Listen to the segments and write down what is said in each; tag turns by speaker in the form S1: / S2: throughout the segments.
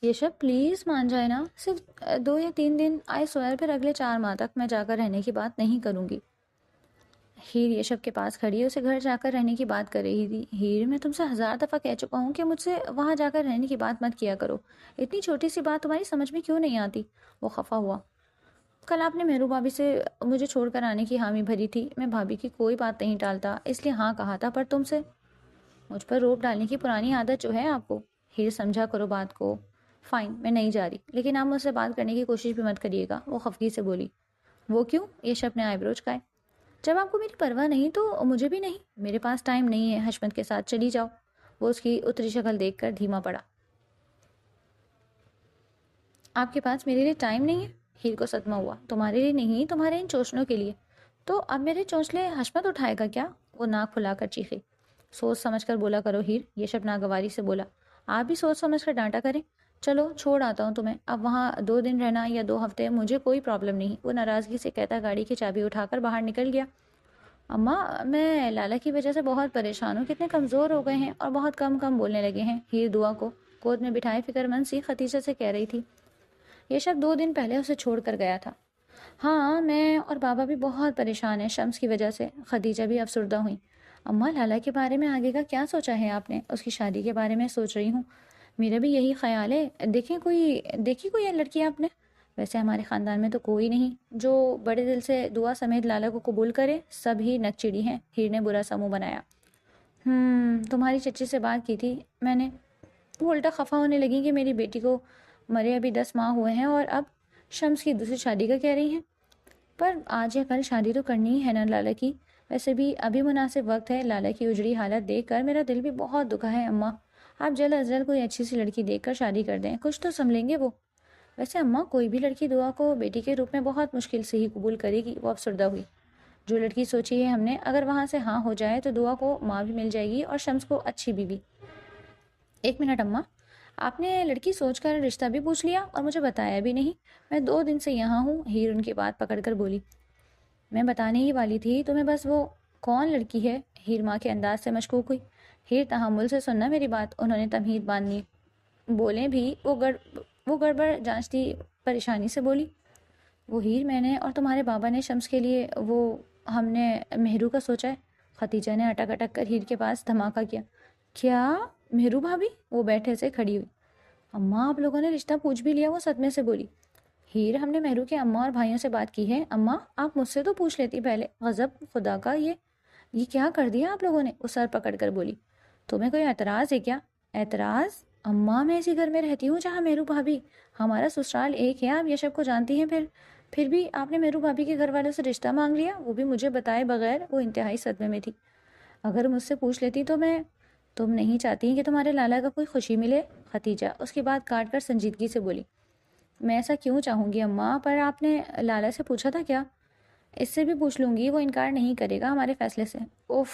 S1: یشب please مان جائے نا، صرف 2 یا 3 دن آئی سویر، پھر اگلے 4 ماہ تک میں جا کر رہنے کی بات نہیں کروں گی۔ ہیر یشب کے پاس کھڑی ہے، اسے گھر جا کر رہنے کی بات کر رہی تھی۔ ہیر، میں تم سے 1000 دفعہ کہہ چکا ہوں کہ مجھ سے وہاں جا کر رہنے کی بات مت کیا کرو، اتنی چھوٹی سی بات تمہاری سمجھ میں کیوں نہیں آتی؟ وہ خفا ہوا۔ کل آپ نے مہرو بھابھی سے مجھے چھوڑ کر آنے کی حامی بھری تھی، میں بھابھی کی کوئی بات نہیں ٹالتا، اس لیے ہاں کہا تھا، پر تم سے مجھ پر روپ ڈالنے کی پرانی عادت جو ہے آپ کو۔ ہیر، سمجھا کرو بات کو۔ فائن، میں نہیں جا رہی، لیکن آپ مجھ سے بات کرنے کی کوشش بھی مت کریے گا، وہ خفگی سے بولی۔ وہ کیوں؟ یشب نے آئی بروز کھائے۔ جب آپ کو میری پرواہ نہیں تو مجھے بھی نہیں، میرے پاس ٹائم نہیں ہے، حشمت کے ساتھ چلی جاؤ۔ وہ اس کی اتری شکل دیکھ کر دھیما پڑا۔ آپ کے پاس میرے لیے ٹائم نہیں ہے؟ ہیر کو صدمہ ہوا۔ تمہارے لیے نہیں، تمہارے ان چونچلوں کے لیے۔ تو اب میرے چونچلے حشمت اٹھائے گا کیا؟ وہ ناک پھلا کر چیخی۔ سوچ سمجھ کر بولا کرو ہیر، یشب ناگواری سے بولا۔ آپ بھی سوچ سمجھ کر ڈانٹا کریں۔ چلو چھوڑ آتا ہوں تمہیں، اب وہاں 2 دن رہنا یا 2 ہفتے مجھے کوئی پرابلم نہیں۔ وہ ناراضگی سے کہتا گاڑی کی چابی اٹھا کر باہر نکل گیا۔ اماں، میں لالا کی وجہ سے بہت پریشان ہوں، کتنے کمزور ہو گئے ہیں اور بہت کم بولنے لگے ہیں، ہیر دعا کو گود میں بٹھائے فکر مند سی ختیجہ سے کہہ رہی تھی۔ یہ شب 2 دن پہلے اسے چھوڑ کر گیا تھا۔ ہاں، میں اور بابا بھی بہت پریشان ہیں شمس کی وجہ سے، خدیجہ بھی افسردہ ہوئی۔ اماں، لالا کے بارے میں آگے کا کیا سوچا ہے آپ نے؟ اس کی شادی کے بارے میں سوچ رہی ہوں، میرا بھی یہی خیال ہے۔ دیکھی کوئی لڑکی آپ نے؟ ویسے ہمارے خاندان میں تو کوئی نہیں جو بڑے دل سے دعا سمیت لالا کو قبول کرے، سب ہی نکچڑی ہیں۔ ہیر نے برا سا منہ بنایا۔ تمہاری چچی سے بات کی تھی میں نے، وہ الٹا خفا ہونے لگی کہ میری بیٹی کو مرے ابھی 10 ماہ ہوئے ہیں اور اب شمس کی دوسری شادی کا کہہ رہی ہیں۔ پر آج یا کل شادی تو کرنی ہی ہے نا لالا کی، ویسے بھی ابھی مناسب وقت ہے۔ لالا کی اجڑی حالت دیکھ کر میرا دل بھی بہت دکھا ہے اماں، آپ جلد از جلد کوئی اچھی سی لڑکی دیکھ کر شادی کر دیں، کچھ تو سنبھلیں گے وہ۔ ویسے اماں، کوئی بھی لڑکی دعا کو بیٹی کے روپ میں بہت مشکل سے ہی قبول کرے گی، وہ افسردہ ہوئی۔ جو لڑکی سوچی ہے ہم نے، اگر وہاں سے ہاں ہو جائے تو دعا کو ماں بھی مل جائے گی اور شمس کو اچھی بیوی۔ 1 منٹ اماں، آپ نے لڑکی سوچ کر رشتہ بھی پوچھ لیا اور مجھے بتایا بھی نہیں؟ میں 2 دن سے یہاں ہوں، ہیر ان کی بات پکڑ کر بولی۔ میں بتانے ہی والی تھی تمہیں، بس وہ کون لڑکی ہے؟ ہیر ماں کے انداز سے مشکوک ہوئی۔ ہیر، تحمل سے سننا میری بات، انہوں نے تمہید باندھنی۔ بولیں بھی وہ گڑبڑ جانچتی پریشانی سے بولی۔ وہ ہیر، میں نے اور تمہارے بابا نے شمس کے لیے ہم نے مہرو کا سوچا ہے۔ ختیجہ نے اٹک اٹک کر ہیر کے پاس دھماکہ کیا۔ کیا؟ مہرو بھابھی؟ وہ بیٹھے سے کھڑی ہوئی۔ اماں، آپ لوگوں نے رشتہ پوچھ بھی لیا؟ وہ صدمے سے بولی۔ ہیر، ہم نے مہرو کے اماں اور بھائیوں سے بات کی ہے۔ اماں، آپ مجھ سے تو پوچھ لیتی پہلے، غضب خدا کا، یہ کیا کر دیا آپ لوگوں نے؟ وہ سر پکڑ کر بولی۔ تمہیں کوئی اعتراض ہے کیا؟ اعتراض؟ اماں، میں اسی گھر میں رہتی ہوں جہاں مہرو بھابھی، ہمارا سسرال ایک ہے، آپ یشب کو جانتی ہیں، پھر بھی آپ نے مہرو بھابھی کے گھر والوں سے رشتہ مانگ لیا، وہ بھی مجھے بتائے بغیر۔ وہ انتہائی صدمے میں تھی۔ اگر مجھ سے پوچھ لیتی تو تم نہیں چاہتی کہ تمہارے لالا کا کوئی خوشی ملے؟ ختیجہ اس کی بات کاٹ کر سنجیدگی سے بولی۔ میں ایسا کیوں چاہوں گی اماں، پر آپ نے لالا سے پوچھا تھا کیا؟ اس سے بھی پوچھ لوں گی، وہ انکار نہیں کرے گا ہمارے فیصلے سے۔ اوف،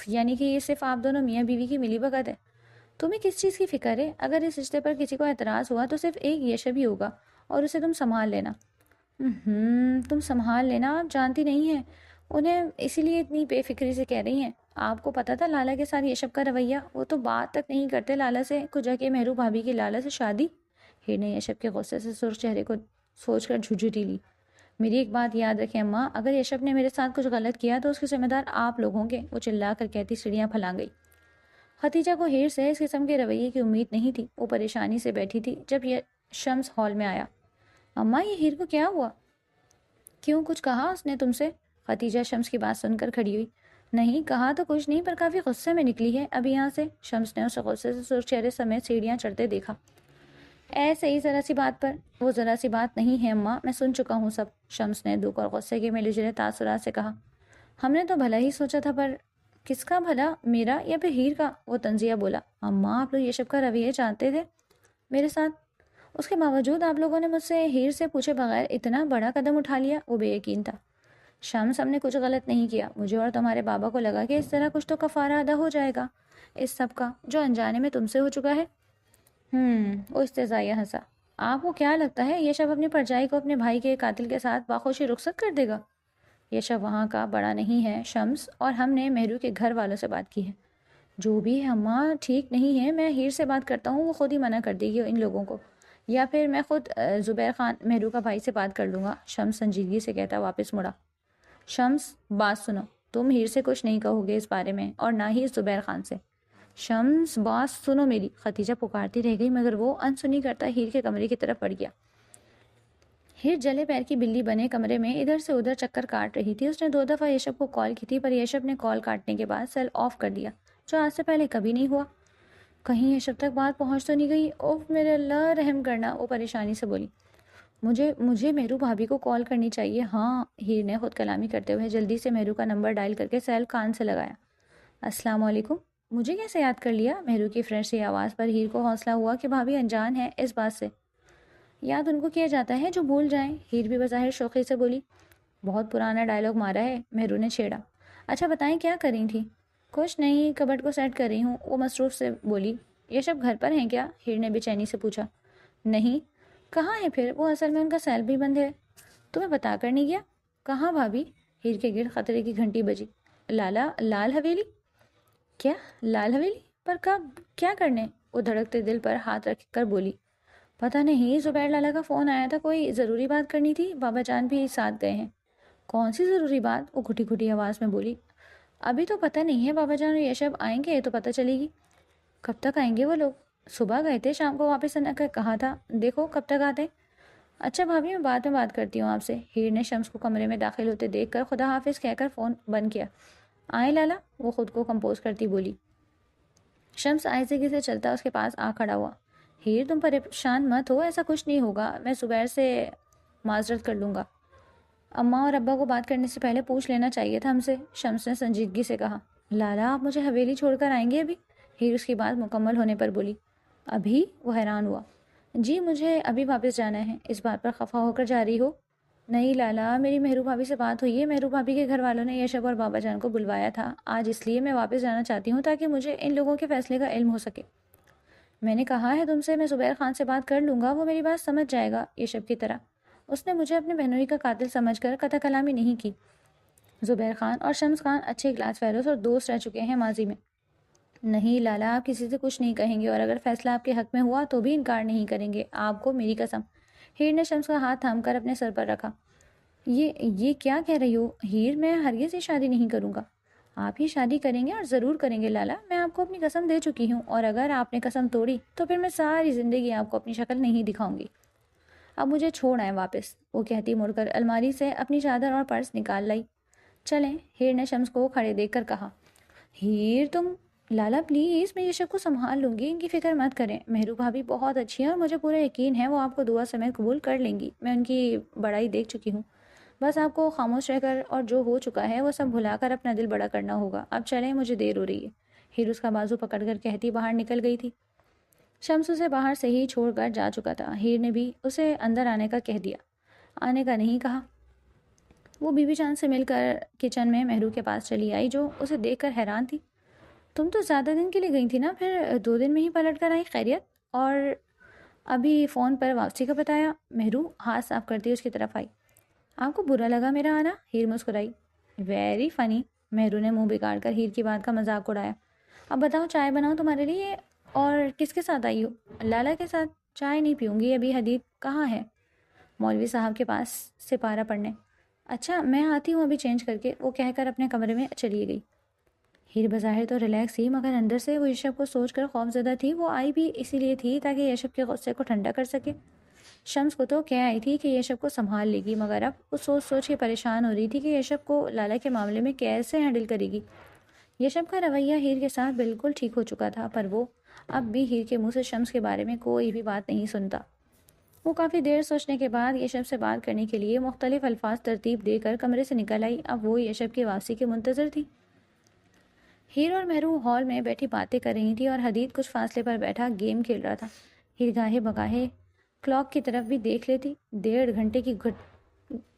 S1: یعنی کہ یہ صرف آپ دونوں میاں بیوی کی ملی بھگت ہے؟ تمہیں کس چیز کی فکر ہے؟ اگر اس رشتے پر کسی کو اعتراض ہوا تو صرف ایک یشب ہی ہوگا، اور اسے تم سنبھال لینا۔ تم سنبھال لینا، آپ جانتی نہیں ہیں انہیں، اسی لیے اتنی بے فکری سے کہہ رہی ہیں۔ آپ کو پتا تھا لالا کے ساتھ یشب کا رویہ؟ وہ تو بات تک نہیں کرتے لالا سے، کجا کے مہرو بھابھی کی لالا سے شادی۔ ہیر نے یشب کے غصے سے سرخ چہرے کو سوچ کر جھجھٹی لی۔ میری ایک بات یاد رکھیں اماں، اگر یشب نے میرے ساتھ کچھ غلط کیا تو اس کے ذمہ دار آپ لوگ ہوں گے۔ وہ چلا کر کہتی سیڑھیاں پھلانگ گئی۔ ختیجہ کو ہیر سے اس قسم کے رویے کی امید نہیں تھی، وہ پریشانی سے بیٹھی تھی جب یہ شمس ہال میں آیا۔ اماں، یہ ہیر کو کیا ہوا؟ کیوں، کچھ کہا اس نے تم سے؟ ختیجہ شمس کی بات سن کر کھڑی ہوئی۔ نہیں کہا تو کچھ نہیں، پر کافی غصے میں نکلی ہے اب یہاں سے۔ شمس نے اسے غصے سے سرخ چہرے سمیت سیڑھیاں چڑھتے دیکھا۔ ایسے ہی ذرا سی بات پر؟ وہ ذرا سی بات نہیں ہے اماں، میں سن چکا ہوں سب، شمس نے دکھ اور غصے کے ملے جلے تاثرات سے کہا۔ ہم نے تو بھلا ہی سوچا تھا، پر کس کا بھلا، میرا یا پھر ہیر کا؟ وہ طنزیہ بولا۔ اماں، آپ لوگ یشب کا رویہ جانتے تھے میرے ساتھ، اس کے باوجود آپ لوگوں نے مجھ سے ہیر سے پوچھے بغیر اتنا بڑا قدم اٹھا لیا؟ وہ بے یقین تھا۔ شمس، ہم نے کچھ غلط نہیں کیا، مجھے اور تمہارے بابا کو لگا کہ اس طرح کچھ تو کفارہ ادا ہو جائے گا اس سب کا جو انجانے میں تم سے ہو چکا ہے۔ وہ استہزائیہ ہنسا۔ آپ کو کیا لگتا ہے یشب اپنی پرجائی کو اپنے بھائی کے قاتل کے ساتھ باخوشی رخصت کر دے گا؟ یشب وہاں کا بڑا نہیں ہے شمس، اور ہم نے مہرو کے گھر والوں سے بات کی ہے۔ جو بھی ہے اماں، ٹھیک نہیں ہے، میں ہیر سے بات کرتا ہوں، وہ خود ہی منع کر دے گی ان لوگوں کو۔ یا پھر میں خود زبیر خان مہرو کا بھائی سے بات کر لوں گا، شمس سنجیدگی سے کہتا واپس مڑا۔ شمس بات سنو، تم ہیر سے کچھ نہیں کہو گے اس بارے میں، اور نہ ہی زبیر خان سے۔ شمس بات سنو میری، ختیجہ پکارتی رہ گئی، مگر وہ انسنی کرتا ہیر کے کمرے کی طرف بڑھ گیا۔ ہیر جلے پیر کی بلی بنے کمرے میں ادھر سے ادھر چکر کاٹ رہی تھی۔ اس نے 2 دفعہ یشب کو کال کی تھی، پر یشب نے کال کاٹنے کے بعد سیل آف کر دیا، جو آج سے پہلے کبھی نہیں ہوا۔ کہیں یشب تک بات پہنچ تو نہیں گئی؟ اوف میرے اللہ رحم کرنا، وہ پریشانی سے بولی۔ مجھے مہرو بھابھی کو کال کرنی چاہیے۔ ہاں، ہیر نے خود کلامی کرتے ہوئے جلدی سے مہرو کا نمبر ڈائل کر کے سیل کان سے لگایا۔ السلام علیکم۔ مجھے کیسے یاد کر لیا؟ مہرو کی فریش سی آواز پر ہیر کو حوصلہ ہوا کہ بھابھی انجان ہے اس بات سے۔ یاد ان کو کیا جاتا ہے جو بھول جائیں، ہیر بھی بظاہر شوخی سے بولی۔ بہت پرانا ڈائلاگ مارا ہے، مہرو نے چھیڑا۔ اچھا بتائیں کیا کر رہی تھی؟ کچھ نہیں، کبڈ کو سیٹ کر رہی ہوں، وہ مصروف سے بولی۔ یشب گھر پر ہیں کیا؟ ہیر نے بے چینی سے پوچھا۔ نہیں، کہاں ہے پھر؟ وہ اصل میں ان کا سیل بھی بند ہے۔ تمہیں بتا کر نہیں گیا؟ کہاں بھابھی؟ ہیر کے گرد خطرے کی گھنٹی بجی۔ لال حویلی؟ کیا لال حویلی؟ پر کب؟ کیا کرنے؟ وہ دھڑکتے دل پر ہاتھ رکھ کر بولی۔ پتہ نہیں، زبیر لالا کا فون آیا تھا، کوئی ضروری بات کرنی تھی، بابا جان بھی ساتھ گئے ہیں۔ کون سی ضروری بات؟ وہ گھٹی گھٹی آواز میں بولی۔ ابھی تو پتہ نہیں ہے، بابا جان اور یشب آئیں گے تو پتہ چلے گی۔ کب تک آئیں گے وہ لوگ؟ صبح گئے تھے، شام کو واپس آنے کا کہا تھا، دیکھو کب تک آتے۔ اچھا بھابھی، میں بعد میں بات کرتی ہوں آپ سے۔ ہیر نے شمس کو کمرے میں داخل ہوتے دیکھ کر خدا حافظ کہہ کر فون بند کیا۔ آئیں لالا، وہ خود کو کمپوز کرتی بولی۔ شمس آہستگی سے چلتا اس کے پاس آ کھڑا ہوا۔ ہیر تم پریشان مت ہو، ایسا کچھ نہیں ہوگا، میں زبیر سے معذرت کر لوں گا۔ اماں اور ابا کو بات کرنے سے پہلے پوچھ لینا چاہیے تھا ہم سے، شمس نے سنجیدگی سے کہا۔ لالا آپ مجھے حویلی چھوڑ کر آئیں گے ابھی؟ ہیر اس کی بات مکمل ہونے پر بولی۔ ابھی؟ وہ حیران ہوا۔ جی مجھے ابھی واپس جانا ہے۔ اس بات پر خفا ہو کر جا رہی ہو؟ نہیں لالا، میری مہرو بھابھی سے بات ہوئی ہے، مہرو بھابھی کے گھر والوں نے یشب اور بابا جان کو بلوایا تھا آج، اس لیے میں واپس جانا چاہتی ہوں تاکہ مجھے ان لوگوں کے فیصلے کا علم ہو سکے۔ میں نے کہا ہے تم سے، میں زبیر خان سے بات کر لوں گا، وہ میری بات سمجھ جائے گا یشب کی طرح۔ اس نے مجھے اپنے بہنوئی کا قاتل سمجھ کر قطع کلامی نہیں کی۔ زبیر خان اور شمس خان اچھے کلاس فیلوز اور دوست رہ چکے ہیں ماضی میں۔ نہیں لالا، آپ کسی سے کچھ نہیں کہیں گے، اور اگر فیصلہ آپ کے حق میں ہوا تو بھی انکار نہیں کریں گے، آپ کو میری قسم۔ ہیر نے شمس کا ہاتھ تھام کر اپنے سر پر رکھا۔ یہ کیا کہہ رہی ہو ہیر؟ میں ہرگز یہ شادی نہیں کروں گا۔ آپ ہی شادی کریں گے، اور ضرور کریں گے لالا، میں آپ کو اپنی قسم دے چکی ہوں، اور اگر آپ نے قسم توڑی تو پھر میں ساری زندگی آپ کو اپنی شکل نہیں دکھاؤں گی۔ اب مجھے چھوڑ آئیں واپس، وہ کہتی مڑ کر الماری سے اپنی چادر اور پرس نکال لائی۔ چلیں، ہیر نے شمس کو کھڑے دیکھ کر کہا۔ ہیر تم؟ لالا پلیز، میں یشب کو سنبھال لوں گی، ان کی فکر مت کریں، مہرو بھابھی بہت اچھی ہیں اور مجھے پورا یقین ہے وہ آپ کو دعا سمیت قبول کر لیں گی، میں ان کی بڑائی دیکھ چکی ہوں۔ بس آپ کو خاموش رہ کر اور جو ہو چکا ہے وہ سب بھلا کر اپنا دل بڑا کرنا ہوگا۔ اب چلیں، مجھے دیر ہو رہی ہے، ہیر اس کا بازو پکڑ کر کہتی باہر نکل گئی تھی۔ شمس اسے باہر سے ہی چھوڑ کر جا چکا تھا، ہیر نے بھی اسے اندر آنے کا کہہ دیا، آنے کا نہیں کہا۔ وہ بی بی جان سے مل کر کچن میں مہرو کے پاس چلی آئی، جو اسے دیکھ کر حیران تھی۔ تم تو زیادہ دن کے لیے گئی تھی نا، پھر 2 دن میں ہی پلٹ کر آئی، خیریت؟ اور ابھی فون پر واپسی کا بتایا؟ مہرو ہاتھ صاف کرتی اس کی طرف آئی۔ آپ کو برا لگا میرا آنا؟ ہیر مسکرائی۔ ویری فنی، مہرو نے منہ بگاڑ کر ہیر کی بات کا مذاق اڑایا۔ اب بتاؤ، چائے بناؤ تمہارے لیے؟ اور کس کے ساتھ آئی ہو؟ لالا کے ساتھ۔ چائے نہیں پیوں گی ابھی، حدید کہاں ہے؟ مولوی صاحب کے پاس سپارہ پڑھنے۔ اچھا میں آتی ہوں ابھی چینج کر کے، وہ کہہ کر اپنے کمرے میں چلی گئی۔ ہیر بظاہر تو ریلیکس تھی، مگر اندر سے وہ یشب کو سوچ کر خوفزدہ تھی۔ وہ آئی بھی اسی لیے تھی تاکہ یشب کے غصے کو ٹھنڈا کر سکے۔ شمس کو تو کہہ آئی تھی کہ یشب کو سنبھال لے گی، مگر اب وہ سوچ سوچ کے پریشان ہو رہی تھی کہ یشب کو لالا کے معاملے میں کیسے ہینڈل کرے گی۔ یشب کا رویہ ہیر کے ساتھ بالکل ٹھیک ہو چکا تھا، پر وہ اب بھی ہیر کے منہ سے شمس کے بارے میں کوئی بھی بات نہیں سنتا۔ وہ کافی دیر سوچنے کے بعد یشب سے بات کرنے کے لیے مختلف الفاظ ترتیب دے کر کمرے سے نکل آئی۔ اب وہ یشب کی واپسی کے منتظر تھی۔ ہیر اور مہرو ہال میں بیٹھی باتیں کر رہی تھی، اور حدید کچھ فاصلے پر بیٹھا گیم کھیل رہا تھا۔ ہیر گاہے بگاہے کلاک کی طرف بھی دیکھ لیتی۔ 1.5 گھنٹے کی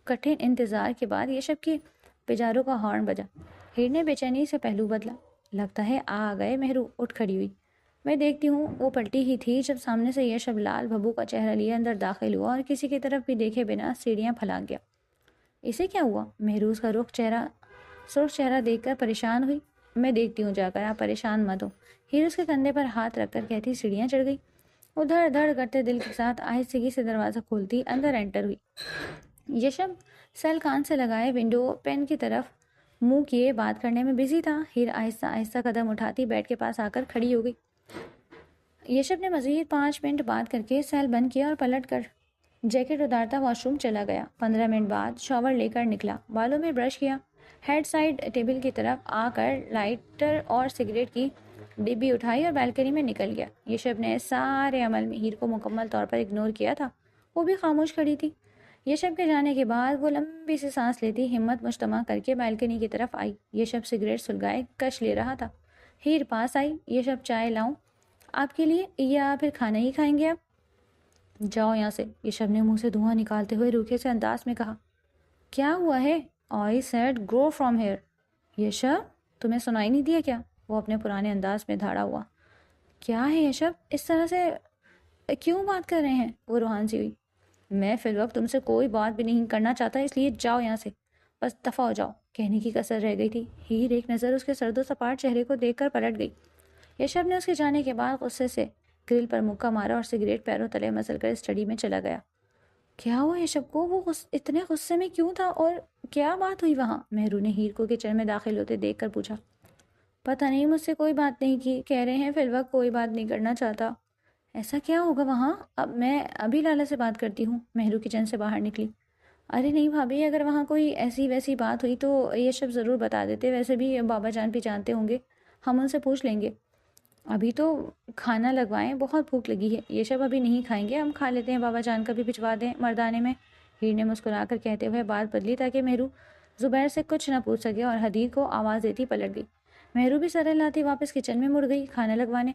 S1: کٹھن انتظار کے بعد یشب کی پجارو کا ہارن بجا۔ ہیر نے بے چینی سے پہلو بدلا۔ لگتا ہے آ گئے، مہرو اٹھ کھڑی ہوئی۔ میں دیکھتی ہوں۔ وہ پلٹی ہی تھی جب سامنے سے یشب لال بھبو کا چہرہ لیے اندر داخل ہوا، اور کسی کی طرف بھی دیکھے بنا سیڑھیاں پھلانگ گیا۔ اسے کیا ہوا؟ مہرو اس کا سرخ چہرہ دیکھ کر پریشان ہوئی۔ میں دیکھتی ہوں جا کر، آپ پریشان مت ہو، ہیر اس کے کندھے پر ہاتھ رکھ کر کہتی۔ سیڑھیاں چڑھ گئی؟ ادھر ادھر کرتے دل کے ساتھ آہستگی سے دروازہ کھولتی اندر انٹر ہوئی۔ یشب سیل کان سے لگائے ونڈو پین کی طرف منہ کیے بات کرنے میں بزی تھا۔ ہیر آہستہ آہستہ قدم اٹھاتی بیڈ کے پاس آ کر کھڑی ہو گئی۔ یشب نے مزید 5 منٹ بات کر کے سیل بند کیا اور پلٹ کر جیکٹ اتارتا واش روم چلا گیا۔ 15 منٹ بعد شاور لے کر نکلا، بالوں میں برش کیا، ہیڈ سائڈ ٹیبل کی طرف آ کر لائٹر اور سگریٹ کی ڈبی اٹھائی اور بالکنی میں نکل گیا۔ یشب نے سارے عمل میں ہیر کو مکمل طور پر اگنور کیا تھا، وہ بھی خاموش کھڑی تھی۔ یشب کے جانے کے بعد وہ لمبی سی سانس لیتی ہمت مجتمع کر کے بالکنی کی طرف آئی۔ یشب سگریٹ سلگائے کش لے رہا تھا۔ ہیر پاس آئی۔ یشب چائے لاؤں آپ کے لیے یا پھر کھانا ہی کھائیں گے آپ؟ جاؤ یہاں سے، یشب نے منہ سے دھواں نکالتے ہوئے روکھے سے انداز میں کہا۔ کیا ہوا ہے؟ I said go from here. Yashab تمہیں سنائی نہیں دیا کیا؟ وہ اپنے پرانے انداز میں دھاڑا ہوا۔ کیا ہے یشب، اس طرح سے کیوں بات کر رہے ہیں؟ وہ روحان سی ہوئی۔ میں فی الوقت تم سے کوئی بات بھی نہیں کرنا چاہتا، اس لیے جاؤ یہاں سے، بس دفع ہو جاؤ۔ کہنے کی کسر رہ گئی تھی۔ ہیر ایک نظر اس کے سرد و سپاٹ چہرے کو دیکھ کر پلٹ گئی۔ یشب نے اس کے جانے کے بعد غصے سے گرل پر مکہ مارا اور سگریٹ پیروں تلے مسل کر اسٹڈی میں چلا گیا۔ کیا ہوا یشب کو؟ وہ اتنے غصے میں کیوں تھا اور کیا بات ہوئی وہاں؟ مہرو نے ہیر کو کچن میں داخل ہوتے دیکھ کر پوچھا۔ پتہ نہیں، مجھ سے کوئی بات نہیں کی، کہہ رہے ہیں فی الوقت کوئی بات نہیں کرنا چاہتا۔ ایسا کیا ہوگا وہاں؟ اب میں ابھی لالا سے بات کرتی ہوں۔ مہرو کچن سے باہر نکلی۔ ارے نہیں بھابھی، اگر وہاں کوئی ایسی ویسی بات ہوئی تو یشب ضرور بتا دیتے، ویسے بھی بابا جان بھی جانتے ہوں گے، ہم ان سے پوچھ لیں گے۔ ابھی تو کھانا لگوائیں، بہت بھوک لگی ہے۔ یشب ابھی نہیں کھائیں گے، ہم کھا لیتے ہیں، بابا جان کا بھی بھجوا دیں مردانے میں۔ ہیر نے مسکرا کر کہتے ہوئے بات بدلی تاکہ مہرو زبیر سے کچھ نہ پوچھ سکے اور حدید کو آواز دیتی پلٹ گئی۔ مہرو بھی سر ہلاتی واپس کچن میں مڑ گئی کھانا لگوانے۔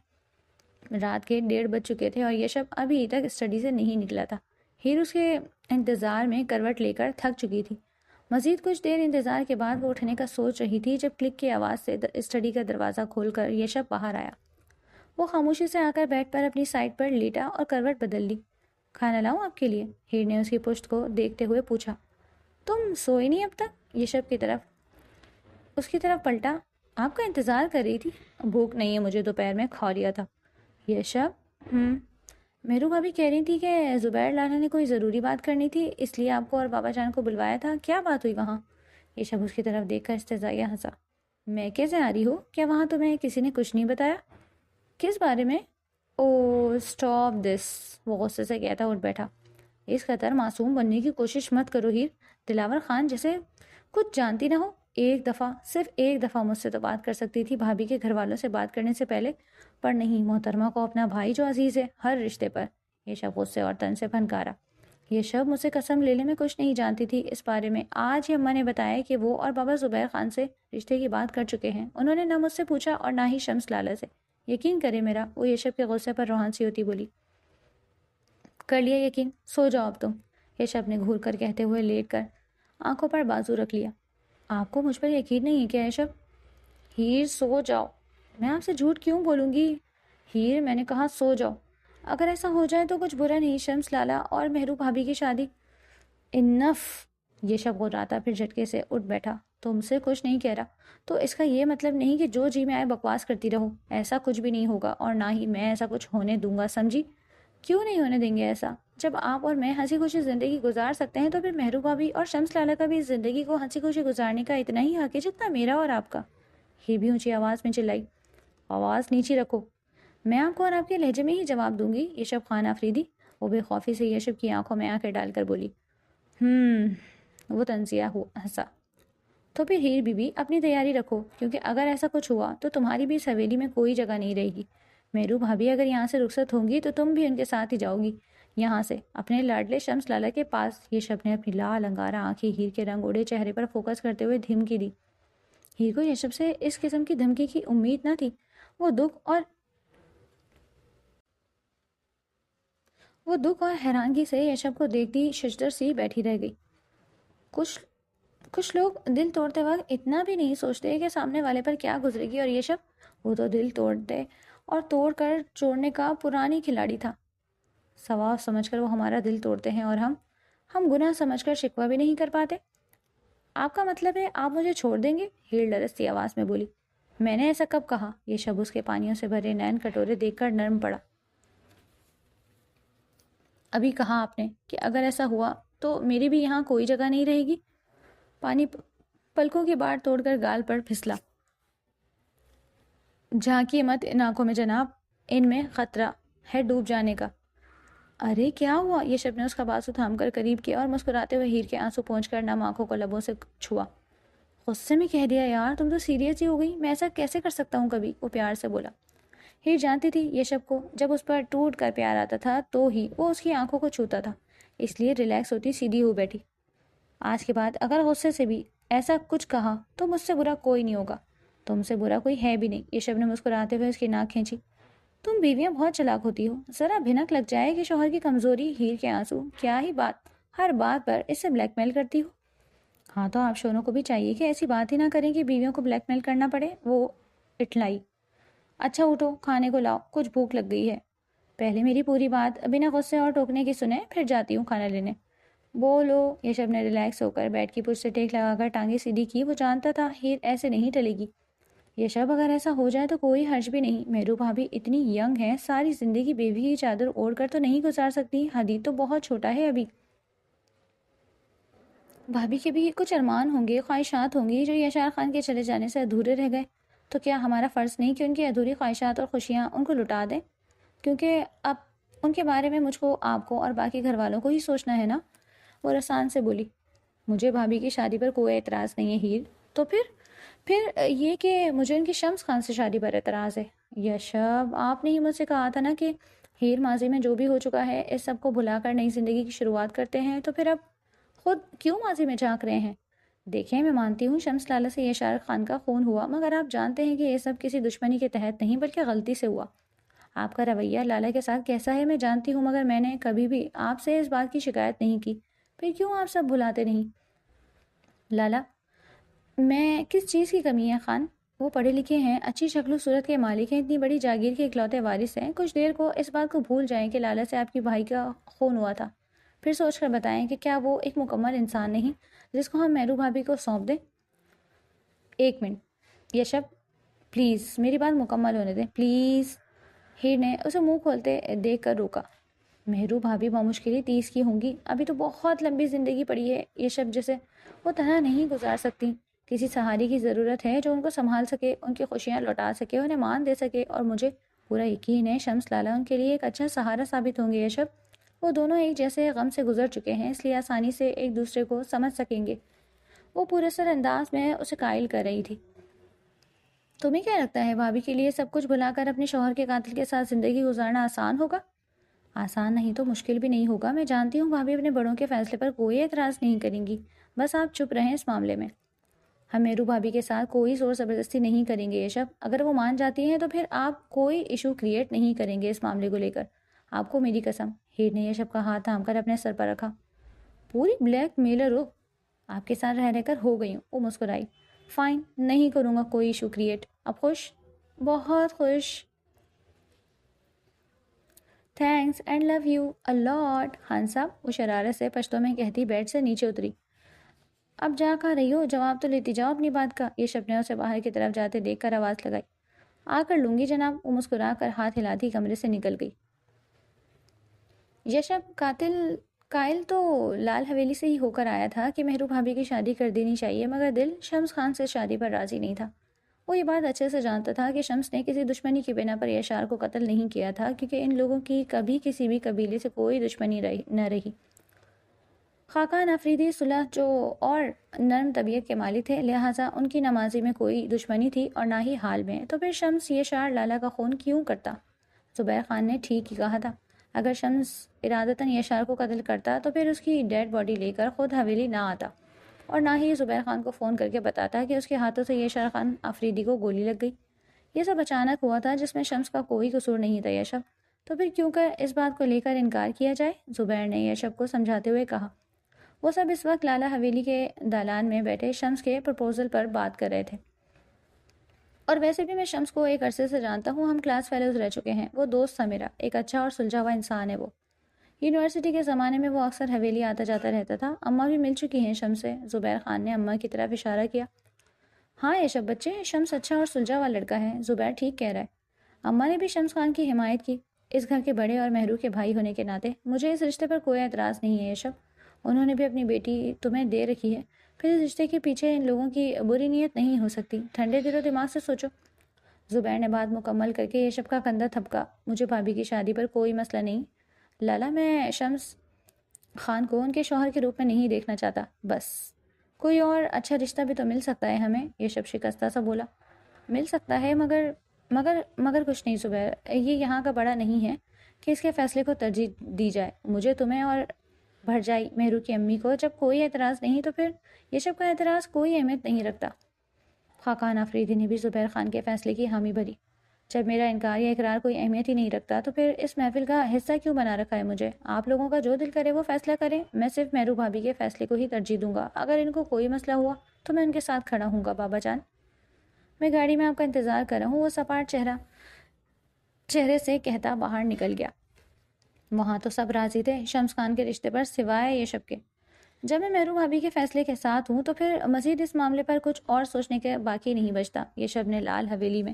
S1: رات کے 1:30 بج چکے تھے اور یشب ابھی تک اسٹڈی سے نہیں نکلا تھا۔ ہیر اس کے انتظار میں کروٹ لے کر تھک چکی تھی۔ مزید کچھ دیر انتظار کے بعد وہ اٹھنے کا سوچ رہی تھی جب کلک کی آواز سے اسٹڈی کا دروازہ کھول کر یشب باہر آیا۔ وہ خاموشی سے آ کر بیڈ پر اپنی سائڈ پر لیٹا اور کروٹ بدل لی۔ کھانا لاؤں آپ کے لیے؟ ہیر نے اس کی پشت کو دیکھتے ہوئے پوچھا۔ تم سوئی نہیں اب تک؟ یشب کی طرف اس کی طرف پلٹا۔ آپ کا انتظار کر رہی تھی۔ بھوک نہیں ہے مجھے، دوپہر میں کھا لیا تھا۔ یشب مہرو بھابھی کہہ رہی تھی کہ زبیر لالا نے کوئی ضروری بات کرنی تھی، اس لیے آپ کو اور بابا جان کو بلوایا تھا، کیا بات ہوئی وہاں؟ یشب اس کی طرف دیکھ کر استہزائیہ ہنسا۔ میں کیسے آ رہی ہوں؟ کیا وہاں تمہیں کسی نے کچھ نہیں بتایا؟ کس بارے میں؟ او اسٹاپ دس، وہ غصے سے کہتا اٹھ بیٹھا۔ اس قدر معصوم بننے کی کوشش مت کرو ہیر، دلاور خان جیسے کچھ جانتی نہ ہو۔ ایک دفعہ، صرف ایک دفعہ مجھ سے تو بات کر سکتی تھی بھابھی کے گھر والوں سے بات کرنے سے پہلے، پر نہیں، محترمہ کو اپنا بھائی جو عزیز ہے ہر رشتے پر۔ یشب غصے اور تن سے پھنکارا۔ یشب مجھ سے قسم لینے میں کچھ نہیں جانتی تھی اس بارے میں، آج ہی اماں نے بتایا کہ وہ اور بابا زبیر خان سے رشتے کی بات کر چکے ہیں، انہوں نے نہ مجھ سے پوچھا اور نہ ہی شمس لالا سے۔ یقین کرے میرا، وہ یشب کے غصے پر روحان سی ہوتی بولی۔ کر لیا یقین، سو جاؤ اب تم، یشب نے گھور کر کہتے ہوئے لیٹ کر آنکھوں پر بازو رکھ لیا۔ آپ کو مجھ پر یقین نہیں ہے کیا یشب؟ ہیر سو جاؤ۔ میں آپ سے جھوٹ کیوں بولوں گی؟ ہیر میں نے کہا سو جاؤ، اگر ایسا ہو جائے تو کچھ برا نہیں، شمس لالا اور مہرو بھابھی کی شادی۔ انف، یشب غراتا پھر جھٹکے سے اٹھ بیٹھا۔ تم سے کچھ نہیں کہہ رہا تو اس کا یہ مطلب نہیں کہ جو جی میں آئے بکواس کرتی رہو، ایسا کچھ بھی نہیں ہوگا اور نہ ہی میں ایسا کچھ ہونے دوں گا، سمجھی؟ کیوں نہیں ہونے دیں گے ایسا؟ جب آپ اور میں ہنسی خوشی زندگی گزار سکتے ہیں تو پھر مہرو بھابھی اور شمس لالا کا بھی زندگی کو ہنسی خوشی گزارنے کا اتنا ہی حق ہے جتنا میرا اور آپ کا۔ ہیر بھی اونچی آواز میں چلائی۔ آواز نیچی رکھو، میں آپ کو اور آپ کے لہجے میں ہی جواب دوں گی، یشب خان آفریدی۔ وہ بے خوفی سے یشب کی آنکھوں میں آنکھیں ڈال کر بولی۔ وہ تنزیہ ہنسا۔ تو پھر ہیر بی بی اپنی تیاری رکھو، کیونکہ اگر ایسا کچھ ہوا تو تمہاری بھی اس حویلی میں کوئی جگہ نہیں رہے گی۔ مہرو بھابھی اگر یہاں سے رخصت ہوں گی تو تم بھی ان کے ساتھ ہی جاؤ گی یہاں سے، اپنے لاڈلے شمس لالا کے پاس۔ یشب نے اپنی لال انگارہ آنکھیں ہیر کے رنگ اڑے چہرے پر فوکس کرتے ہوئے دھمکی دی۔ ہیر کو یشب سے اس قسم کی دھمکی کی امید نہ تھی۔ وہ دکھ اور حیرانگی سے یشب کو دیکھتی ششدر سی بیٹھی رہ گئی۔ کچھ لوگ دل توڑتے وقت اتنا بھی نہیں سوچتے کہ سامنے والے پر کیا گزرے گی، اور یشب، وہ تو دل توڑتے اور توڑ کر چھوڑنے کا پرانی کھلاڑی تھا۔ ثواب سمجھ کر وہ ہمارا دل توڑتے ہیں اور ہم گناہ سمجھ کر شکوہ بھی نہیں کر پاتے۔ آپ کا مطلب ہے آپ مجھے چھوڑ دیں گے؟ ہیر لرزتی آواز میں بولی۔ میں نے ایسا کب کہا؟ یشب اس کے پانیوں سے بھرے نین کٹورے دیکھ کر نرم پڑا۔ ابھی کہا آپ نے کہ اگر ایسا ہوا تو میری بھی یہاں کوئی جگہ نہیں رہے گی۔ پانی پلکوں کی باڑ توڑ کر گال پر پھسلا۔ جھانکیے مت ان آنکھوں میں جناب، ان میں خطرہ ہے ڈوب جانے کا۔ ارے کیا ہوا؟ یشب نے اس کا بازو تھام کر قریب کیا اور مسکراتے ہوئے ہیر کے آنسو پہنچ کر نم آنکھوں کو لبوں سے چھوا۔ غصے میں کہہ دیا یار، تم تو سیریس ہی ہو گئی، میں ایسا کیسے کر سکتا ہوں کبھی، وہ پیار سے بولا۔ ہیر جانتی تھی یشب کو جب اس پر ٹوٹ کر پیار آتا تھا تو ہی وہ اس کی آنکھوں کو چھوتا تھا، اس لیے ریلیکس ہوتی سیدھی ہو بیٹھی۔ آج کے بعد اگر غصے سے بھی ایسا کچھ کہا تو مجھ سے برا کوئی نہیں ہوگا، تم سے برا کوئی ہے بھی نہیں۔ یشب نے مسکراتے ہوئے اس کی ناک کھینچی۔ تم بیویاں بہت چلاک ہوتی ہو، ذرا بھنک لگ جائے کہ شوہر کی کمزوری، ہیر کے آنسو، کیا ہی بات، ہر بات پر اس سے بلیک میل کرتی ہو۔ ہاں تو آپ شوہروں کو بھی چاہیے کہ ایسی بات ہی نہ کریں کہ بیویوں کو بلیک میل کرنا پڑے، وہ اٹھلائی۔ اچھا اٹھو، کھانے کو لاؤ، کچھ بھوک لگ گئی ہے۔ پہلے میری پوری بات بنا غصے اور ٹوکنے کی سنے، پھر جاتی ہوں کھانا لینے۔ بولو۔ یشب نے ریلیکس ہو کر بیڈ کی پشت سے ٹیک لگا کر ٹانگیں سیدھی کی۔ وہ جانتا تھا ہیر ایسے نہیں ٹلے گی۔ یشب اگر ایسا ہو جائے تو کوئی حرج بھی نہیں، مہرو بھابھی اتنی ینگ ہے، ساری زندگی بیوی کی چادر اوڑھ کر تو نہیں گزار سکتی، حدید تو بہت چھوٹا ہے ابھی۔ بھابھی کے بھی کچھ ارمان ہوں گے، خواہشات ہوں گی جو یشار خان کے چلے جانے سے ادھورے رہ گئے، تو کیا ہمارا فرض نہیں کہ ان کی ادھوری خواہشات اور خوشیاں ان کو لٹا دیں؟ کیونکہ اب ان کے بارے میں مجھ کو، آپ کو اور باقی گھر والوں کو ہی سوچنا ہے نا، وہ رسان سے بولی۔ مجھے بھابھی کی شادی پر کوئی اعتراض نہیں ہے ہیر، تو پھر یہ کہ مجھے ان کی شمس خان سے شادی پر اعتراض ہے۔ یشب آپ نے ہی مجھ سے کہا تھا نا کہ ہیر ماضی میں جو بھی ہو چکا ہے اس سب کو بھلا کر نئی زندگی کی شروعات کرتے ہیں، تو پھر اب خود کیوں ماضی میں جھانک رہے ہیں؟ دیکھیں میں مانتی ہوں شمس لالہ سے یشار خان کا خون ہوا، مگر آپ جانتے ہیں کہ یہ سب کسی دشمنی کے تحت نہیں بلکہ غلطی سے ہوا۔ آپ کا رویہ لالا کے ساتھ کیسا ہے میں جانتی ہوں، مگر میں نے کبھی بھی آپ سے اس بات کی شکایت نہیں کی، پھر کیوں آپ سب بھلاتے نہیں؟ لالا میں کس چیز کی کمی ہے خان؟ وہ پڑھے لکھے ہیں، اچھی شکل و صورت کے مالک ہیں، اتنی بڑی جاگیر کے اکلوتے وارث ہیں، کچھ دیر کو اس بات کو بھول جائیں کہ لالا سے آپ کی بھائی کا خون ہوا تھا، پھر سوچ کر بتائیں کہ کیا وہ ایک مکمل انسان نہیں جس کو ہم مہرو بھابھی کو سونپ دیں؟ ایک منٹ یشب، پلیز میری بات مکمل ہونے دیں پلیز۔ ہیر نے اسے منہ کھولتے دیکھ کر روکا۔ مہرو بھابھی بمشکل 30 کی ہوں گی، ابھی تو بہت لمبی زندگی پڑی ہے یشب، جسے وہ طرح نہیں گزار سکتی۔ کسی سہارے کی ضرورت ہے جو ان کو سنبھال سکے، ان کی خوشیاں لوٹا سکے، انہیں مان دے سکے، اور مجھے پورا یقین ہے شمس لالہ ان کے لیے ایک اچھا سہارا ثابت ہوں گے یشب۔ وہ دونوں ایک جیسے غم سے گزر چکے ہیں، اس لیے آسانی سے ایک دوسرے کو سمجھ سکیں گے۔ وہ پورے سر انداز میں اسے قائل کر رہی تھی۔ تمہیں کیا لگتا ہے بھابھی کے لیے سب کچھ بھلا کر اپنے شوہر کے قاتل کے ساتھ زندگی گزارنا آسان ہوگا؟ آسان نہیں تو مشکل بھی نہیں ہوگا، میں جانتی ہوں بھابھی اپنے بڑوں کے فیصلے پر کوئی اعتراض نہیں کریں گی، بس آپ چپ رہیں اس معاملے میں۔ ہم میرو بھابھی کے ساتھ کوئی زور زبردستی نہیں کریں گے یشب، اگر وہ مان جاتی ہیں تو پھر آپ کوئی ایشو کریٹ نہیں کریں گے اس معاملے کو لے کر، آپ کو میری قسم۔ ہیر نے یشب کا ہاتھ تھام کر اپنے سر پر رکھا۔ پوری بلیک میلر ہو، آپ کے ساتھ رہ کر ہو گئی ہوں، وہ مسکرائی۔ فائن، نہیں کروں گا کوئی ایشو کریٹ۔ اب خوش؟ بہت خوش۔ تھینکس اینڈ لو یو اے لاٹ خان صاحب، وہ شرارت سے پشتوں میں کہتی بیڈ سے نیچے اتری۔ اب جا کہاں رہی ہو، جواب تو لیتی جاؤ اپنی بات کا۔ یشب نے اسے باہر کی طرف جاتے دیکھ کر آواز لگائی۔ آ کر لوں گی جناب، وہ مسکرا کر ہاتھ ہلاتی کمرے سے نکل گئی۔ یشب قائل تو لال حویلی سے ہی ہو کر آیا تھا کہ مہرو بھابھی کی شادی کر دینی چاہیے، مگر دل شمس خان سے شادی پر راضی نہیں تھا۔ وہ یہ بات اچھے سے جانتا تھا کہ شمس نے کسی دشمنی کی بنا پر یشار کو قتل نہیں کیا تھا، کیونکہ ان لوگوں کی کبھی کسی بھی قبیلے سے کوئی دشمنی نہ رہی۔ خاقان آفریدی صلح جو اور نرم طبیعت کے مالک تھے، لہٰذا ان کی نہ ماضی میں کوئی دشمنی تھی اور نہ ہی حال میں، تو پھر شمس یشار لالا کا خون کیوں کرتا؟ زبیر خان نے ٹھیک ہی کہا تھا، اگر شمس ارادتاً یشار کو قتل کرتا تو پھر اس کی ڈیڈ باڈی لے کر خود حویلی نہ آتا، اور نہ ہی زبیر خان کو فون کر کے بتاتا کہ اس کے ہاتھوں سے یشار خان آفریدی کو گولی لگ گئی۔ یہ سب اچانک ہوا تھا جس میں شمس کا کوئی قصور نہیں تھا یشب، تو پھر کیوں کر اس بات کو لے کر انکار کیا جائے؟ زبیر نے یشب کو سمجھاتے ہوئے کہا۔ وہ سب اس وقت لالا حویلی کے دالان میں بیٹھے شمس کے پرپوزل پر بات کر رہے تھے۔ اور ویسے بھی میں شمس کو ایک عرصے سے جانتا ہوں، ہم کلاس فیلوز رہ چکے ہیں، وہ دوست تھا میرا، ایک اچھا اور سلجھا ہوا انسان ہے وہ۔ یونیورسٹی کے زمانے میں وہ اکثر حویلی آتا جاتا رہتا تھا۔ اماں بھی مل چکی ہیں شمس سے، زبیر خان نے اماں کی طرف اشارہ کیا۔ ہاں یشب بچے، شمس اچھا اور سلجھا ہوا لڑکا ہے، زبیر ٹھیک کہہ رہا ہے۔ اماں نے بھی شمس خان کی حمایت کی۔ اس گھر کے بڑے اور مہرو کے بھائی ہونے کے ناطے مجھے اس رشتے پر کوئی اعتراض نہیں ہے یشب. انہوں نے بھی اپنی بیٹی تمہیں دے رکھی ہے. پھر اس رشتے کے پیچھے ان لوگوں کی بری نیت نہیں ہو سکتی. ٹھنڈے دل و دماغ سے سوچو. زبیر نے بات مکمل کر کے یشب کا کندھا تھپکا. مجھے بھابھی کی شادی پر کوئی مسئلہ نہیں لالا. میں شمس خان کو ان کے شوہر کے روپ میں نہیں دیکھنا چاہتا. بس کوئی اور اچھا رشتہ بھی تو مل سکتا ہے ہمیں. یشب شکستہ سا بولا. مل سکتا ہے مگر کچھ نہیں زبیر. یہ یہاں کا بڑا نہیں ہے کہ اس کے فیصلے کو ترجیح دی جائے. مجھے تمہیں اور بھرجائی مہرو کی امی کو جب کوئی اعتراض نہیں تو پھر یشب کا اعتراض کوئی اہمیت نہیں رکھتا. خاقان آفریدی نے بھی زبیر خان کے فیصلے کی حامی بھری. جب میرا انکار یا اقرار کوئی اہمیت ہی نہیں رکھتا تو پھر اس محفل کا حصہ کیوں بنا رکھا ہے مجھے؟ آپ لوگوں کا جو دل کرے وہ فیصلہ کریں. میں صرف مہرو بھابھی کے فیصلے کو ہی ترجیح دوں گا. اگر ان کو کوئی مسئلہ ہوا تو میں ان کے ساتھ کھڑا ہوں گا. بابا جان میں گاڑی میں آپ کا انتظار کر رہا ہوں. وہ سپاٹ چہرے سے کہتا باہر نکل گیا. وہاں تو سب راضی تھے شمس خان کے رشتے پر سوائے یشب کے. جب میں مہرو بھابھی کے فیصلے کے ساتھ ہوں تو پھر مزید اس معاملے پر کچھ اور سوچنے کے باقی نہیں بچتا. یشب نے لال حویلی میں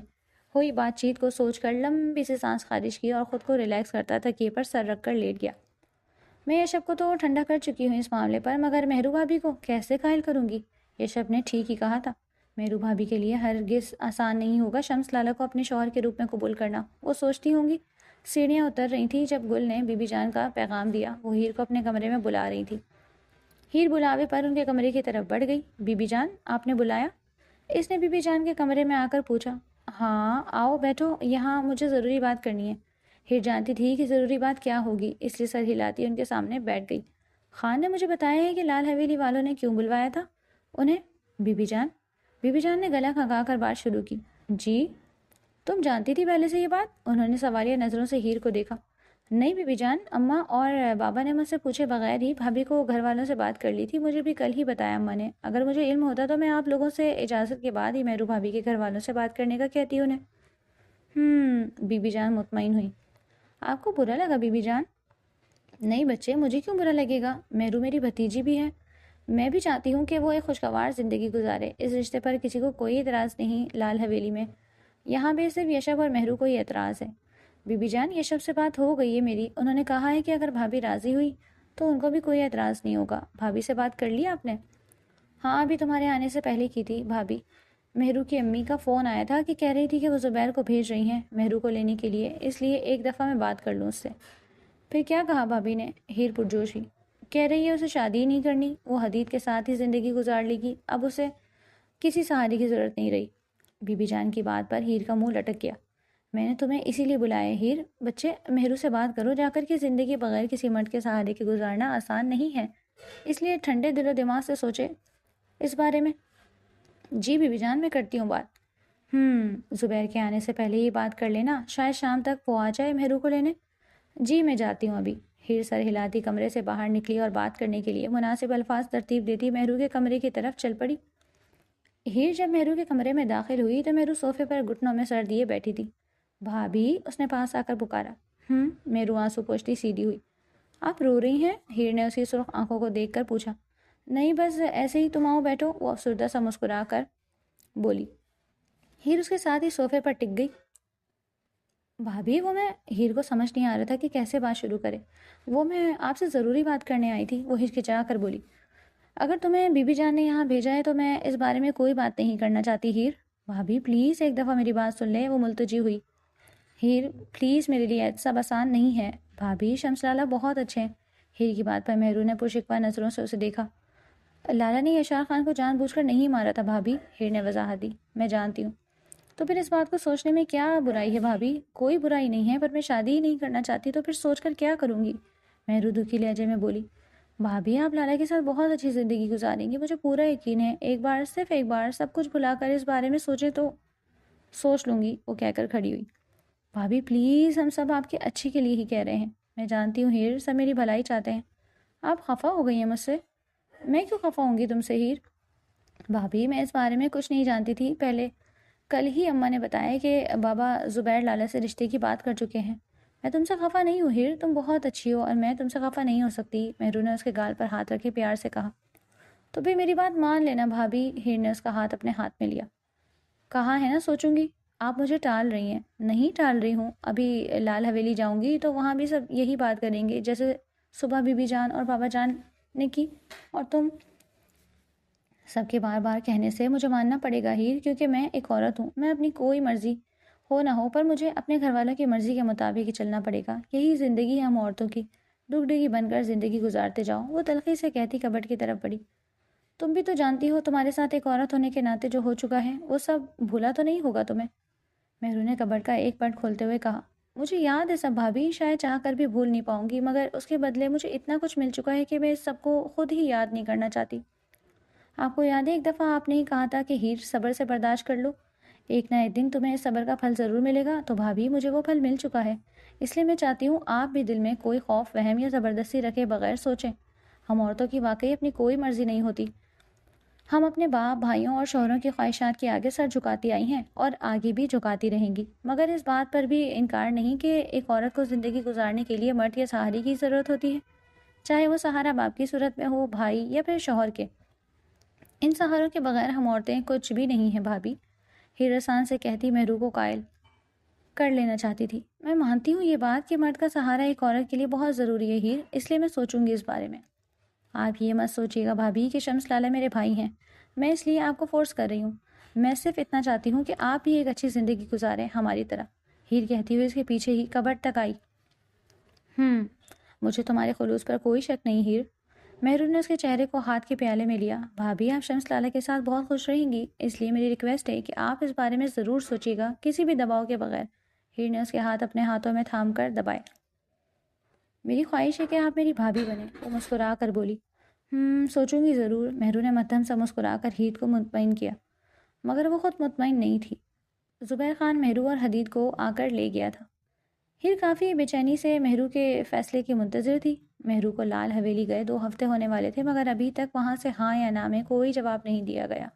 S1: ہوئی بات چیت کو سوچ کر لمبی سی سانس خارج کی اور خود کو ریلیکس کرتا تکیے پر سر رکھ کر لیٹ گیا. میں یشب کو تو ٹھنڈا کر چکی ہوں اس معاملے پر مگر مہرو بھابھی کو کیسے قائل کروں گی؟ یشب نے ٹھیک ہی کہا تھا. مہرو بھابھی کے لیے ہرگز آسان نہیں ہوگا شمس لالا کو اپنے شوہر کے روپ میں قبول کرنا. وہ سوچتی ہوں گی. سیڑھیاں اتر رہی تھیں جب گل نے بی بی جان کا پیغام دیا. وہ ہیر کو اپنے کمرے میں بلا رہی تھی. ہیر بلاوے پر ان کے کمرے کی طرف بڑھ گئی. بی بی جان آپ نے بلایا؟ اس نے بی بی جان کے کمرے میں آ کر پوچھا. ہاں آؤ بیٹھو یہاں مجھے ضروری بات کرنی ہے. ہیر جانتی تھی کہ ضروری بات کیا ہوگی اس لیے سر ہلاتی ان کے سامنے بیٹھ گئی. خان نے مجھے بتایا ہے کہ لال حویلی والوں نے کیوں بلوایا تھا انہیں. بی بی جان نے گلا کھنگا کر بات شروع کی. جی تم جانتی تھی پہلے سے یہ بات؟ انہوں نے سوالیہ نظروں سے ہیر کو دیکھا. نہیں بی بی جان اماں اور بابا نے مجھ سے پوچھے بغیر ہی بھابھی کو گھر والوں سے بات کر لی تھی. مجھے بھی کل ہی بتایا اماں نے. اگر مجھے علم ہوتا تو میں آپ لوگوں سے اجازت کے بعد ہی مہرو بھابھی کے گھر والوں سے بات کرنے کا کہتی انہیں. بی بی جان مطمئن ہوئی. آپ کو برا لگا بی بی جان؟ نہیں بچے مجھے کیوں برا لگے گا. مہرو میری بھتیجی بھی ہے. میں بھی چاہتی ہوں کہ وہ ایک خوشگوار زندگی گزارے. اس رشتے پر کسی کو کوئی اعتراض نہیں لال حویلی میں. یہاں بھی صرف یشب اور مہرو کو ہی اعتراض ہے. بی بی جان یشب سے بات ہو گئی ہے میری. انہوں نے کہا ہے کہ اگر بھابھی راضی ہوئی تو ان کو بھی کوئی اعتراض نہیں ہوگا. بھابھی سے بات کر لی آپ نے؟ ہاں ابھی تمہارے آنے سے پہلے کی تھی. بھابھی مہرو کی امی کا فون آیا تھا کہ کہہ رہی تھی کہ وہ زبیر کو بھیج رہی ہیں مہرو کو لینے کے لیے. اس لیے ایک دفعہ میں بات کر لوں اس سے. پھر کیا کہا بھابھی نے؟ ہیر پرجوش ہوئی. کہہ رہی ہے اسے شادی ہی نہیں کرنی. وہ حدید کے ساتھ ہی زندگی گزار لے گی. اب اسے کسی سہارے کی ضرورت نہیں رہی. بی بی جان کی بات پر ہیر کا منہ لٹک گیا. میں نے تمہیں اسی لیے بلایا ہے ہیر. بچے مہرو سے بات کرو جا کر کہ زندگی بغیر کسی مرد کے سہارے کے گزارنا آسان نہیں ہے. اس لیے ٹھنڈے دل و دماغ سے سوچے اس بارے میں. جی بی بی جان میں کرتی ہوں بات. زبیر کے آنے سے پہلے ہی بات کر لینا. شاید شام تک وہ آ جائے مہرو کو لینے. جی میں جاتی ہوں ابھی. ہیر سر ہلاتی کمرے سے باہر نکلی اور بات کرنے کے لیے مناسب الفاظ ترتیب دیتی مہرو کے کمرے کی طرف چل پڑی. ہیر جب مہرو کے کمرے میں داخل ہوئی تو مہرو صوفے پر گھٹنوں میں سر دیے بیٹھی تھی. بھابھی اس نے پاس آ کر پکارا. مہرو آنسو پوچھتی سیدھی ہوئی. آپ رو رہی ہیں؟ ہیر نے اسی سرخ آنکھوں کو دیکھ کر پوچھا. نہیں بس ایسے ہی. تم آؤ بیٹھو. وہ افسردہ سا مسکرا کر بولی. ہیر اس کے ساتھ ہی صوفے پر ٹک گئی. بھابھی وہ میں ہیر کو سمجھ نہیں آ رہا تھا کہ کیسے بات شروع کرے. وہ میں آپ سے ضروری بات کرنے آئی تھی. وہ ہچکچا کر بولی. اگر تمہیں بی بی جان نے یہاں بھیجا ہے تو میں اس بارے میں کوئی بات نہیں کرنا چاہتی ہیر. بھابھی پلیز ایک دفعہ میری بات سن لیں. وہ ملتجی ہوئی. ہیر پلیز میرے لیے سب آسان نہیں ہے. بھابھی شمس لالا بہت اچھے ہیں. ہیر کی بات پر مہرو نے پرشکوہ نظروں سے اسے دیکھا. لالا نے یشار خان کو جان بوجھ کر نہیں مارا تھا بھابھی. ہیر نے وضاحت دی. میں جانتی ہوں. تو پھر اس بات کو سوچنے میں کیا برائی ہے بھابھی؟ کوئی برائی نہیں ہے پر میں شادی ہی نہیں کرنا چاہتی تو پھر سوچ کر کیا کروں گی؟ مہرو دکھی لہجے میں بولی. بھابھی آپ لالا کے ساتھ بہت اچھی زندگی گزاریں گی. مجھے پورا یقین ہے. ایک بار صرف ایک بار سب کچھ بھلا کر اس بارے میں سوچے تو سوچ لوں گی. وہ کہہ کر کھڑی ہوئی. بھابھی پلیز ہم سب آپ کے اچھے کے لیے ہی کہہ رہے ہیں. میں جانتی ہوں ہیر سب میری بھلائی چاہتے ہیں. آپ خفا ہو گئی ہیں مجھ سے؟ میں کیوں خفا ہوں گی تم سے ہیر؟ بھابھی میں اس بارے میں کچھ نہیں جانتی تھی. پہلے کل ہی اماں نے بتایا کہ بابا زبیر لالا سے رشتے کی بات کر چکے ہیں. میں تم سے خفا نہیں ہوں ہیر. تم بہت اچھی ہو اور میں تم سے خفا نہیں ہو سکتی. مہرو نے اس کے گال پر ہاتھ رکھے پیار سے کہا. تو پھر میری بات مان لینا بھابھی. ہیر نے اس کا ہاتھ اپنے ہاتھ میں لیا. کہا ہے نا سوچوں گی. آپ مجھے ٹال رہی ہیں۔ نہیں ٹال رہی ہوں، ابھی لال حویلی جاؤں گی تو وہاں بھی سب یہی بات کریں گے جیسے صبح بی بی جان اور بابا جان نے کی، اور تم سب کے بار بار کہنے سے مجھے ماننا پڑے گا ہیر، کیونکہ میں ایک عورت ہوں۔ میں اپنی کوئی مرضی ہو نہ ہو پر مجھے اپنے گھر والوں کی مرضی کے مطابق ہی چلنا پڑے گا۔ یہی زندگی ہے ہم عورتوں کی، ڈگڈگی بن کر زندگی گزارتے جاؤ۔ وہ تلخی سے کہتی کبٹ کی طرف بڑھی۔ تم بھی تو جانتی ہو تمہارے ساتھ ایک عورت ہونے کے ناطے جو ہو چکا ہے وہ سب بھولا تو نہیں ہوگا تمہیں؟ مہرو نے کبٹ کا ایک پٹ کھولتے ہوئے کہا۔ مجھے یاد ہے سب بھابھی، شاید چاہ کر بھی بھول نہیں پاؤں گی، مگر اس کے بدلے مجھے اتنا کچھ مل چکا ہے کہ میں اس سب کو خود ہی یاد نہیں کرنا چاہتی۔ آپ کو یاد ہے ایک دفعہ آپ نے ہی کہا تھا کہ ہیر صبر سے برداشت کر لو، ایک نہ ایک دن تمہیں اس صبر کا پھل ضرور ملے گا۔ تو بھابھی مجھے وہ پھل مل چکا ہے، اس لیے میں چاہتی ہوں آپ بھی دل میں کوئی خوف وہم یا زبردستی رکھے بغیر سوچیں۔ ہم عورتوں کی واقعی اپنی کوئی مرضی نہیں ہوتی۔ ہم اپنے باپ بھائیوں اور شوہروں کی خواہشات کے آگے سر جھکاتی آئی ہیں اور آگے بھی جھکاتی رہیں گی، مگر اس بات پر بھی انکار نہیں کہ ایک عورت کو زندگی گزارنے کے لیے مرد یا سہارے کی ضرورت ہوتی ہے، چاہے وہ سہارا باپ کی صورت میں ہو، بھائی یا پھر شوہر کے۔ ان سہاروں کے بغیر ہم عورتیں کچھ بھی نہیں ہیں بھابھی، ہیر رسان سے کہتی مہرو کو قائل کر لینا چاہتی تھی۔ میں مانتی ہوں یہ بات کہ مرد کا سہارا ایک عورت کے لیے بہت ضروری ہے ہیر، اس لیے میں سوچوں گی اس بارے میں۔ آپ یہ مت سوچیے گا بھابھی کہ شمس لالہ میرے بھائی ہیں، میں اس لیے آپ کو فورس کر رہی ہوں۔ میں صرف اتنا چاہتی ہوں کہ آپ بھی ایک اچھی زندگی گزاریں ہماری طرح، ہیر کہتی ہوئے اس کے پیچھے ہی کبٹ تک آئی۔ مجھے تمہارے خلوص پر کوئی شک نہیں ہیر۔ مہرو نے اس کے چہرے کو ہاتھ کے پیالے میں لیا۔ بھابھی آپ شمس لالہ کے ساتھ بہت خوش رہیں گی، اس لیے میری ریکویسٹ ہے کہ آپ اس بارے میں ضرور سوچیے گا، کسی بھی دباؤ کے بغیر۔ ہیر نے اس کے ہاتھ اپنے ہاتھوں میں تھام کر دبائے۔ میری خواہش ہے کہ آپ میری بھابھی بنیں، وہ مسکرا کر بولی۔ سوچوں گی ضرور، مہرو نے مدھم سا مسکرا کر ہیر کو مطمئن کیا، مگر وہ خود مطمئن نہیں تھی۔ زبیر خان مہرو اور حدید کو آ کر لے گیا تھا۔ ہیر کافی بے چینی سے مہرو کے فیصلے کی منتظر تھی۔ مہرو کو لال حویلی گئے 2 ہفتے ہونے والے تھے، مگر ابھی تک وہاں سے ہاں یا نہ میں کوئی جواب نہیں دیا گیا۔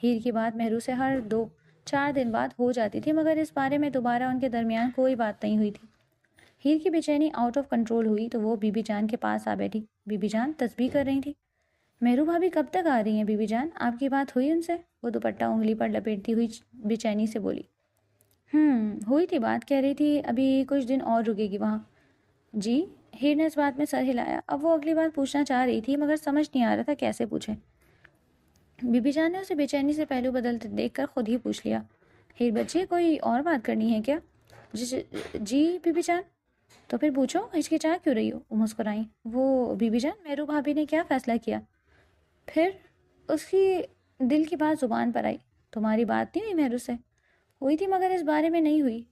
S1: ہیر کی بات مہرو سے ہر 2-4 دن بعد ہو جاتی تھی، مگر اس بارے میں دوبارہ ان کے درمیان کوئی بات نہیں ہوئی تھی۔ ہیر کی بے چینی آؤٹ آف کنٹرول ہوئی تو وہ بی بی جان کے پاس آ بیٹھی۔ بی بی جان تسبیح کر رہی تھی۔ مہرو بھابھی کب تک آ رہی ہیں بی بی جان؟ آپ کی بات ہوئی ان سے؟ وہ دوپٹہ انگلی پر لپیٹتی ہوئی بے چینی سے بولی۔ ہوئی تھی بات، کہہ رہی تھی ابھی کچھ دن اور رکے گی وہاں۔ جی؟ ہیر نے اس بات میں سر ہلایا۔ اب وہ اگلی بات پوچھنا چاہ رہی تھی مگر سمجھ نہیں آ رہا تھا کیسے پوچھے۔ بی بی جان نے اسے بے چینی سے پہلو بدلتے دیکھ کر خود ہی پوچھ لیا۔ ہیر بچے کوئی اور بات کرنی ہے کیا؟ جی بی بی جان۔ تو پھر پوچھو، ہچکچا کیوں رہی ہو؟ وہ مسکرائیں۔ وہ بی بی جان مہرو بھابھی نے کیا فیصلہ کیا؟ پھر اس کی دل کی بات زبان پر آئی۔ تمہاری بات نہیں ہوئی مہرو سے؟ ہوئی تھی مگر اس بارے میں نہیں ہوئی۔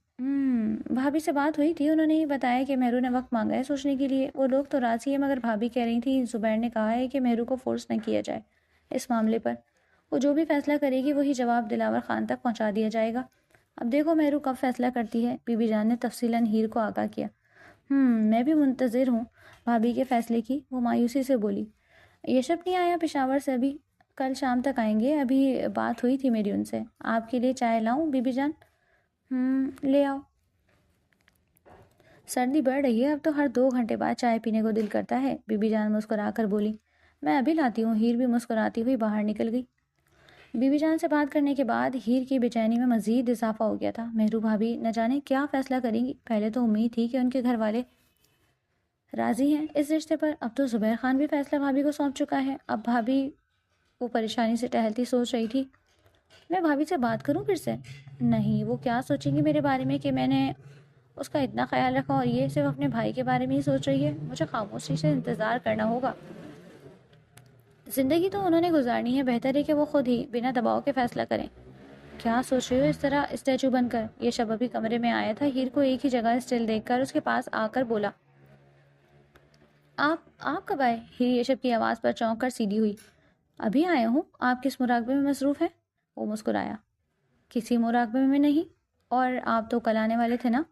S1: بھابھی سے بات ہوئی تھی، انہوں نے ہی بتایا کہ مہرو نے وقت مانگا ہے سوچنے کے لیے۔ وہ لوگ تو راضی ہیں مگر بھابھی کہہ رہی تھی زبیر نے کہا ہے کہ مہرو کو فورس نہ کیا جائے اس معاملے پر، وہ جو بھی فیصلہ کرے گی وہی جواب دلاور خان تک پہنچا دیا جائے گا۔ اب دیکھو مہرو کب فیصلہ کرتی ہے۔ بی بی جان نے تفصیلاً ہیر کو آگاہ کیا۔ میں بھی منتظر ہوں بھابھی کے فیصلے کی، وہ مایوسی سے بولی۔ یشب نہیں آیا پشاور سے ابھی، کل شام تک آئیں گے۔ ابھی بات ہوئی تھی میری ان سے۔ آپ کے لیے چائے لاؤں بی بی جان؟ لے آؤ۔ سردی بڑھ رہی ہے، اب تو ہر 2 گھنٹے بعد چائے پینے کو دل کرتا ہے، بی بی جان مسکرا کر بولی۔ میں ابھی لاتی ہوں، ہیر بھی مسکراتی ہوئی باہر نکل گئی۔ بی بی جان سے بات کرنے کے بعد ہیر کی بے چینی میں مزید اضافہ ہو گیا تھا۔ مہرو بھابھی نہ جانے کیا فیصلہ کریں گی۔ پہلے تو امید تھی کہ ان کے گھر والے راضی ہیں اس رشتے پر، اب تو زبیر خان بھی فیصلہ بھابھی کو سونپ چکا ہے۔ اب بھابھی، وہ پریشانی سے ٹہلتی سوچ رہی تھی، میں بھابھی سے بات کروں پھر سے؟ نہیں، وہ کیا سوچیں گی میرے بارے میں کہ میں نے اس کا اتنا خیال رکھا اور یہ صرف اپنے بھائی کے بارے میں ہی سوچ رہی ہے۔ مجھے خاموشی سے انتظار کرنا ہوگا۔ زندگی تو انہوں نے گزارنی ہے، بہتر ہے کہ وہ خود ہی بنا دباؤ کے فیصلہ کریں۔ کیا سوچ رہی ہو اس طرح اسٹیچو بن کر؟ یہ شب ابھی کمرے میں آیا تھا، ہیر کو ایک ہی جگہ اسٹل دیکھ کر اس کے پاس آ کر بولا۔ آپ کب آئے؟ ہیر یشب کی آواز پر چونک کر سیدھی ہوئی۔ ابھی آیا ہوں۔ آپ کس مراقبے میں مصروف ہیں؟ وہ مسکرایا۔ کسی مراقبے میں نہیں، اور آپ تو کل آنے والے تھے نا؟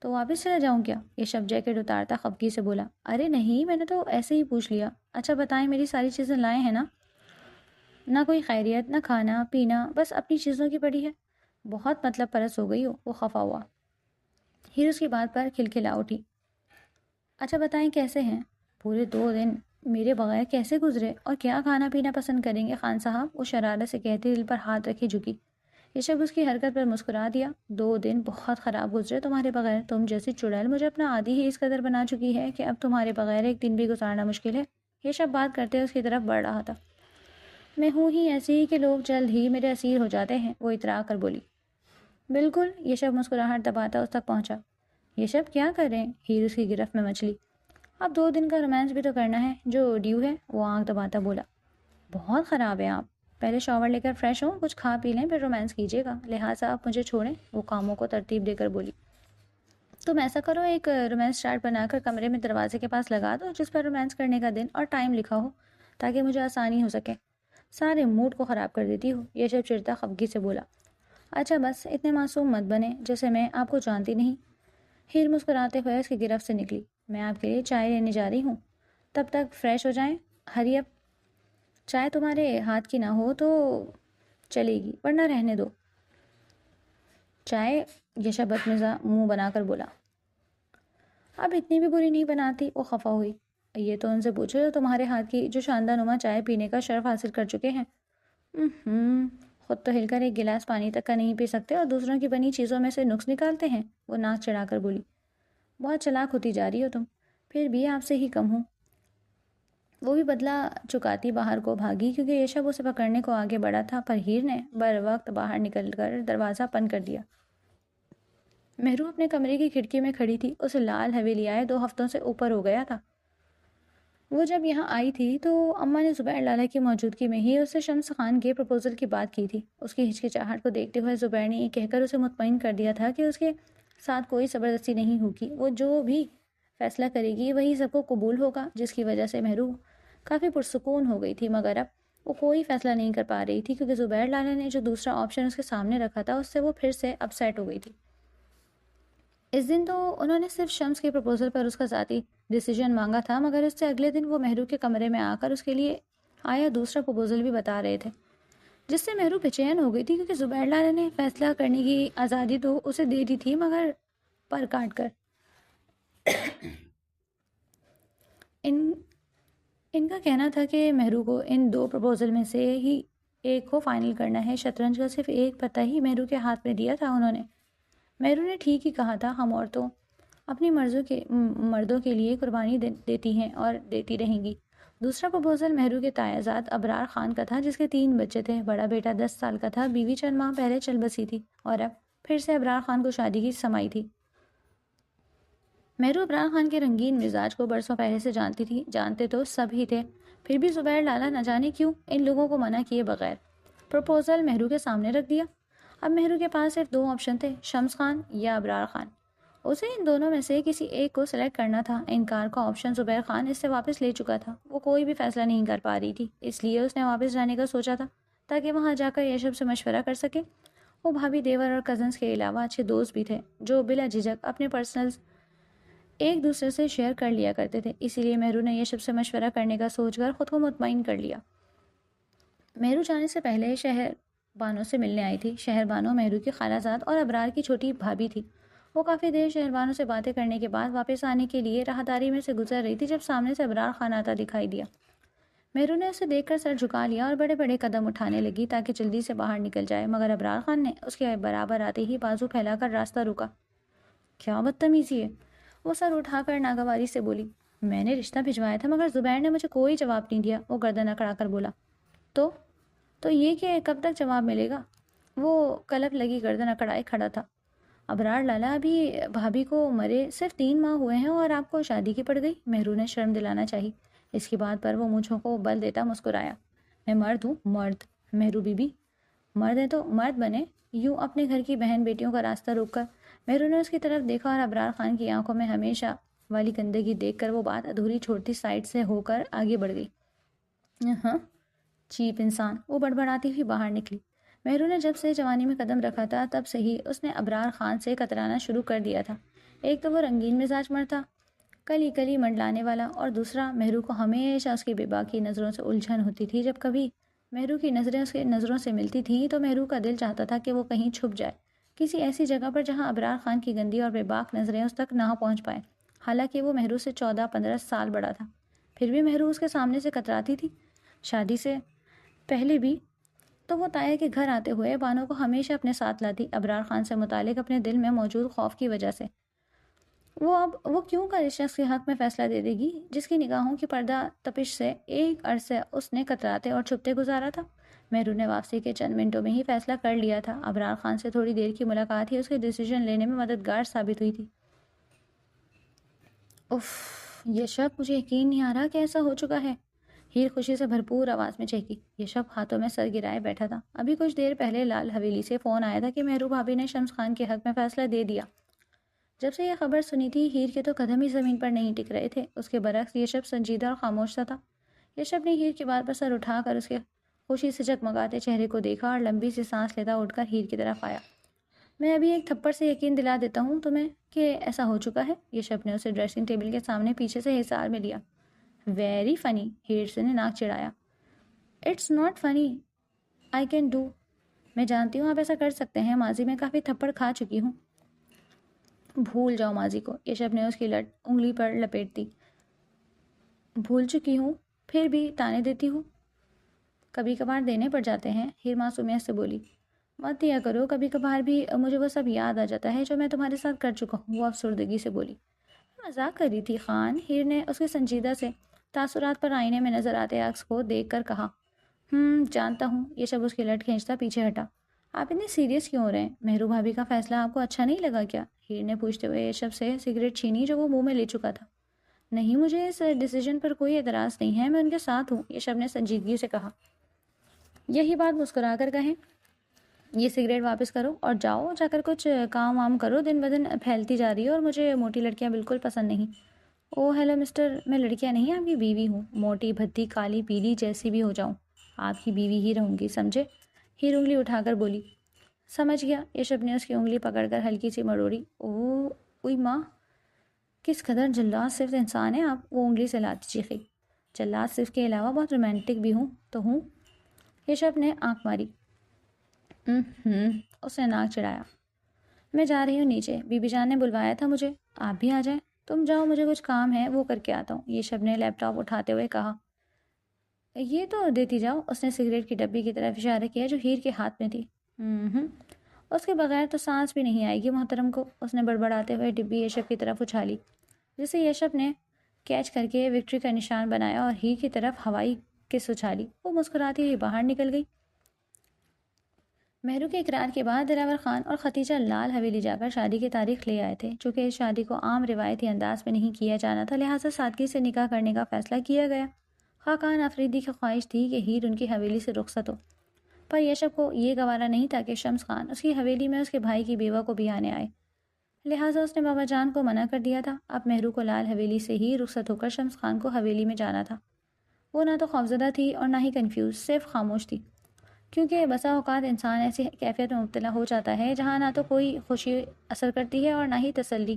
S1: تو واپس چلا جاؤں کیا؟ یشب جیکٹ اتارتا خفگی سے بولا۔ ارے نہیں، میں نے تو ایسے ہی پوچھ لیا۔ اچھا بتائیں، میری ساری چیزیں لائے ہیں نا؟ نہ کوئی خیریت، نہ کھانا پینا، بس اپنی چیزوں کی پڑی ہے۔ بہت مطلب پرست ہو گئی ہو، وہ خفا ہوا۔ ہیر اس کی بات پر کھلکھلا اٹھی۔ اچھا بتائیں کیسے ہیں؟ پورے 2 دن میرے بغیر کیسے گزرے، اور کیا کھانا پینا پسند کریں گے خان صاحب؟ وہ شرارت سے کہتی دل پر ہاتھ رکھے جھکی۔ یشب اس کی حرکت پر مسکرا دیا. 2 دن بہت خراب گزرے تمہارے بغیر. تم جیسی چڑیل مجھے اپنا عادی ہی اس قدر بنا چکی ہے کہ اب تمہارے بغیر ایک دن بھی گزارنا مشکل ہے. یشب بات کرتے اس کی طرف بڑھ رہا تھا. میں ہوں ہی ایسی کہ لوگ جلد ہی میرے اسیر ہو جاتے ہیں، وہ اترا کر بولی. بالکل. یشب مسکراہٹ دباتا اس تک پہنچا. یشب کیا کر رہے ہیں؟ ہیر اس کی گرفت میں مچلی. اب 2 دن کا رومانس بھی تو کرنا ہے جو ڈیو ہے، وہ آنکھ دباتا بولا. بہت خراب ہے آپ. پہلے شاور لے کر فریش ہوں، کچھ کھا پی لیں، پھر رومانس کیجیے گا. لہٰذا آپ مجھے چھوڑیں. وہ کاموں کو ترتیب دے کر بولی. تم ایسا کرو، ایک رومانس چارٹ بنا کر کمرے میں دروازے کے پاس لگا دو جس پر رومانس کرنے کا دن اور ٹائم لکھا ہو تاکہ مجھے آسانی ہو سکے. سارے موڈ کو خراب کر دیتی ہو. یشب چڑھتا خفگی سے بولا. اچھا بس اتنے معصوم مت بنے جیسے میں آپ کو جانتی نہیں. ہیر مسکراتے ہوئے اس کی گرفت سے نکلی. میں آپ کے لیے چائے لینے جا رہی ہوں، تب تک فریش ہو جائیں. ہری اپ. چائے تمہارے ہاتھ کی نہ ہو تو چلے گی، ورنہ رہنے دو. چائے؟ یشب بدمزہ منہ بنا کر بولا. اب اتنی بھی بری نہیں بناتی. وہ خفا ہوئی. یہ تو ان سے پوچھو جو تمہارے ہاتھ کی جو شاندار نما چائے پینے کا شرف حاصل کر چکے ہیں. خود تو ہل کر ایک گلاس پانی تک کا نہیں پی سکتے اور دوسروں کی بنی چیزوں میں سے نقص نکالتے ہیں. وہ ناک چڑھا کر بولی. بہت چلاک ہوتی جا رہی ہو تم. پھر بھی آپ سے ہی کم ہوں. وہ بھی بدلہ چکاتی باہر کو بھاگی کیونکہ یشب اسے پکڑنے کو آگے بڑھا تھا، پر ہیر نے بر وقت باہر نکل کر دروازہ بند کر دیا. مہرو اپنے کمرے کی کھڑکی میں کھڑی تھی. اسے لال حویلی آئے 2 ہفتوں سے اوپر ہو گیا تھا. وہ جب یہاں آئی تھی تو اماں نے زبیر لالا کی موجودگی میں ہی اسے شمس خان کے پرپوزل کی بات کی تھی. اس کی ہچکچاہٹ کو دیکھتے ہوئے زبیر نے یہ کہہ کر اسے مطمئن کر دیا تھا کہ اس کے ساتھ کوئی زبردستی نہیں ہوگی. وہ جو بھی فیصلہ کرے گی وہی سب کو قبول ہوگا، جس کی وجہ سے مہرو کافی پرسکون ہو گئی تھی. مگر اب وہ کوئی فیصلہ نہیں کر پا رہی تھی کیونکہ زبیر لالا نے جو دوسرا آپشن اس کے سامنے رکھا تھا اس سے وہ پھر سے اپ سیٹ ہو گئی تھی. اس دن تو انہوں نے صرف شمس کے پرپوزل پر اس کا ذاتی ڈیسیجن مانگا تھا، مگر اس سے اگلے دن وہ مہرو کے کمرے میں آ کر اس کے لیے آیا دوسرا پرپوزل بھی بتا رہے تھے، جس سے مہرو بے چین ہو گئی تھی کیونکہ زبیر لالا نے فیصلہ کرنے کی آزادی تو اسے دے دی تھی مگر پر کاٹ کر. ان کا کہنا تھا کہ مہرو کو ان 2 پرپوزل میں سے ہی ایک کو فائنل کرنا ہے. شطرنج کا صرف ایک پتہ ہی مہرو کے ہاتھ میں دیا تھا انہوں نے. مہرو نے ٹھیک ہی کہا تھا. ہم عورتوں اپنی مردوں کے لیے قربانی دیتی ہیں اور دیتی رہیں گی. دوسرا پرپوزل مہرو کے تایازاد ابرار خان کا تھا جس کے 3 بچے تھے. بڑا بیٹا 10 سال کا تھا، بیوی چند ماہ پہلے چل بسی تھی اور اب پھر سے ابرار خان کو شادی کی سمائی تھی. مہرو ابرار خان کے رنگین مزاج کو برسوں پہلے سے جانتی تھی. جانتے تو سب ہی تھے، پھر بھی زبیر لالا نہ جانے کیوں ان لوگوں کو منع کیے بغیر پرپوزل مہرو کے سامنے رکھ دیا. اب مہرو کے پاس صرف 2 آپشن تھے، شمس خان یا ابرار خان. اسے ان دونوں میں سے کسی ایک کو سلیکٹ کرنا تھا. انکار کا آپشن زبیر خان اس سے واپس لے چکا تھا. وہ کوئی بھی فیصلہ نہیں کر پا رہی تھی، اس لیے اس نے واپس جانے کا سوچا تھا تاکہ وہاں جا کر یشب سے مشورہ کر سکے. وہ بھابھی، دیور اور کزنس کے علاوہ اچھے دوست بھی تھے جو بلا جھجک اپنے پرسنلز ایک دوسرے سے شیئر کر لیا کرتے تھے. اسی لیے مہرو نے یشب سے مشورہ کرنے کا سوچ کر خود کو مطمئن کر لیا. مہرو جانے سے پہلے شہر بانو سے ملنے آئی تھی. شہر بانو مہرو کی خالہ زاد اور ابرار کی چھوٹی بھابھی تھی. وہ کافی دیر شہر بانو سے باتیں کرنے کے بعد واپس آنے کے لیے راہداری میں سے گزر رہی تھی جب سامنے سے ابرار خان آتا دکھائی دیا. مہرو نے اسے دیکھ کر سر جھکا لیا اور بڑے بڑے قدم اٹھانے لگی تاکہ جلدی سے باہر نکل جائے، مگر ابرار خان نے اس کے برابر آتے ہی بازو پھیلا کر راستہ روکا. کیا بدتمیزی ہے! وہ سر اٹھا کر ناگواری سے بولی. میں نے رشتہ بھجوایا تھا مگر زبیر نے مجھے کوئی جواب نہیں دیا. وہ گردن اکڑا کر بولا. تو یہ کہ کب تک جواب ملے گا؟ وہ کلپ لگی گردن اکڑائے کھڑا تھا. ابرار لالا، ابھی بھابھی کو مرے صرف 3 ماہ ہوئے ہیں اور آپ کو شادی کی پڑ گئی. مہرو نے شرم دلانا چاہی. اس کی بات پر وہ مونچھوں کو بل دیتا مسکرایا. میں مرد ہوں، مرد. مہرو بی بی مرد ہے تو مرد بنے. یوں اپنے گھر کی بہن بیٹیوں کا راستہ روک کر مہرو نے اس کی طرف دیکھا اور ابرار خان کی آنکھوں میں ہمیشہ والی گندگی دیکھ کر وہ بات ادھوری چھوڑتی سائڈ سے ہو کر آگے بڑھ گئی. ہاں چیپ انسان. وہ بڑبڑاتی ہوئی باہر نکلی. مہرو نے جب سے جوانی میں قدم رکھا تھا تب سے ہی اس نے ابرار خان سے کترانا شروع کر دیا تھا. ایک تو وہ رنگین مزاج مرد تھا، کلی کلی منڈلانے والا، اور دوسرا مہرو کو ہمیشہ اس کی بے باکی نظروں سے الجھن ہوتی تھی. جب کبھی مہرو کی نظریں اس کی نظروں سے ملتی تھیں تو مہرو کا دل چاہتا تھا کہ وہ کہیں چھپ جائے، کسی ایسی جگہ پر جہاں ابرار خان کی گندی اور بے باک نظریں اس تک نہ پہنچ پائیں. حالانکہ وہ مہرو سے 14-15 سال بڑا تھا، پھر بھی مہرو اس کے سامنے سے کتراتی تھی. شادی سے پہلے بھی تو وہ تایا کے گھر آتے ہوئے بانو کو ہمیشہ اپنے ساتھ لاتی، ابرار خان سے متعلق اپنے دل میں موجود خوف کی وجہ سے۔ وہ کیوں کر اس شخص کے حق میں فیصلہ دے دے گی جس کی نگاہوں کی پردہ تپش سے ایک عرصے اس نے کتراتے اور چھپتے گزارا تھا؟ مہرو نے واپسی کے چند منٹوں میں ہی فیصلہ کر لیا تھا۔ ابرار خان سے تھوڑی دیر کی ملاقات ہی اس کے ڈیسیژن لینے میں مددگار ثابت ہوئی تھی۔ اف، یہ شب مجھے یقین نہیں آ رہا کہ ایسا ہو چکا ہے۔ ہیر خوشی سے بھرپور آواز میں چہکی۔ یہ شب ہاتھوں میں سر گرائے بیٹھا تھا۔ ابھی کچھ دیر پہلے لال حویلی سے فون آیا تھا کہ مہرو بھابھی نے شمس خان کے حق میں فیصلہ دے دیا۔ جب سے یہ خبر سنی تھی ہیر کے تو قدم ہی زمین پر نہیں ٹک رہے تھے۔ اس کے برعکس یہ شب سنجیدہ اور خاموش سا تھا۔ یہ شب نے ہیر کی بات پر سر اٹھا کر اس کے خوشی سے جگمگاتے چہرے کو دیکھا اور لمبی سی سانس لیتا اٹھ کر ہیر کی طرف آیا۔ میں ابھی ایک تھپڑ سے یقین دلا دیتا ہوں تمہیں کہ ایسا ہو چکا ہے۔ یہ شب نے اسے ڈریسنگ ٹیبل کے سامنے پیچھے سے حصار میں لیا۔ ویری فنی، ہیر سے نے ناک چڑھایا۔ اٹس ناٹ فنی، آئی کین ڈو۔ میں جانتی ہوں آپ ایسا کر سکتے ہیں، ماضی میں کافی تھپڑ کھا چکی ہوں۔ بھول جاؤ ماضی کو، یہ شب نے اس کی انگلی پر لپیٹ دی۔ بھول چکی ہوں پھر بھی تانے دیتی ہوں؟ کبھی کبھار دینے پڑ جاتے ہیں، ہیر معصومیت سے بولی۔ مت دیا کرو، کبھی کبھار بھی مجھے وہ سب یاد آ جاتا ہے جو میں تمہارے ساتھ کر چکا ہوں، وہ افسردگی سے بولی۔ مذاق کر رہی تھی خان، ہیر نے اس کے سنجیدہ سے تاثرات پر آئینے میں نظر آتے عکس کو دیکھ کر کہا۔ جانتا ہوں، یہ شب اس کی لٹ کھینچتا پیچھے ہٹا۔ آپ اتنے سیریس کیوں ہو رہے ہیں؟ مہرو بھابھی کا فیصلہ آپ کو اچھا نہیں لگا کیا؟ ہیر نے پوچھتے ہوئے یہ شب سے سگریٹ چھینی جو وہ منہ میں لے چکا تھا۔ نہیں، مجھے اس ڈیسیژن پر کوئی اعتراض نہیں ہے، میں ان کے ساتھ ہوں، یہ شب نے سنجیدگی سے کہا۔ یہی بات مسکرا کر کہیں۔ یہ سگریٹ واپس کرو اور جا کر کچھ کام وام کرو، دن بدن پھیلتی جا رہی ہے اور مجھے موٹی لڑکیاں بالکل پسند نہیں۔ او ہیلو مسٹر، میں لڑکیاں نہیں آپ کی بیوی ہوں، موٹی بھدی کالی پیلی جیسی بھی ہو جاؤں آپ کی بیوی ہی رہوں گی، سمجھے؟ ہیر انگلی اٹھا کر بولی۔ سمجھ گیا، یہ شب نے اس کی انگلی پکڑ کر ہلکی سی مروڑی۔ اوئی ماں، کس قدر جلاد صرف انسان ہے آپ، وہ انگلی سے لاتی چیخی۔ جلاد صرف کے علاوہ بہت رومانٹک بھی ہوں۔ یہ شب نے آنکھ ماری۔ اس نے ناک چڑھایا۔ میں جا رہی ہوں نیچے، بی بی جان نے بلوایا تھا مجھے، آپ بھی آ جائیں۔ تم جاؤ، مجھے کچھ کام ہے وہ کر کے آتا ہوں، یہ شب نے لیپ ٹاپ اٹھاتے ہوئے کہا۔ یہ تو دیتی جاؤ، اس نے سگریٹ کی ڈبی کی طرف اشارہ کیا جو ہیر کے ہاتھ میں تھی۔ اس کے بغیر تو سانس بھی نہیں آئے گی محترم کو، اس نے بڑبڑاتے ہوئے ڈبی یشب کی طرف اچھالی، جسے یشب نے کیچ کر کے وکٹری کا نشان بنایا اور ہیر کی طرف ہوائی کس اچھالی۔ وہ مسکراتی ہوئی باہر نکل گئی۔ مہرو کے اقرار کے بعد دلاور خان اور ختیجہ لال حویلی جا کر شادی کی تاریخ لے آئے تھے۔ چونکہ اس شادی کو عام روایتی انداز میں نہیں کیا جانا تھا، لہٰذا سادگی سے نکاح کرنے کا فیصلہ کیا گیا۔ خاقان آفریدی کی خواہش تھی کہ ہیر ان کی حویلی سے رخصت ہو، پر یشب کو یہ گوارا نہیں تھا کہ شمس خان اس کی حویلی میں اس کے بھائی کی بیوہ کو بھی آنے آئے، لہٰذا اس نے بابا جان کو منع کر دیا تھا۔ اب مہرو کو لال حویلی سے ہی رخصت ہو کر شمس خان کو حویلی میں جانا تھا۔ وہ نہ تو خوفزدہ تھی اور نہ ہی کنفیوز، صرف خاموش تھی، کیونکہ بسا اوقات انسان ایسی کیفیت میں مبتلا ہو جاتا ہے جہاں نہ تو کوئی خوشی اثر کرتی ہے اور نہ ہی تسلی،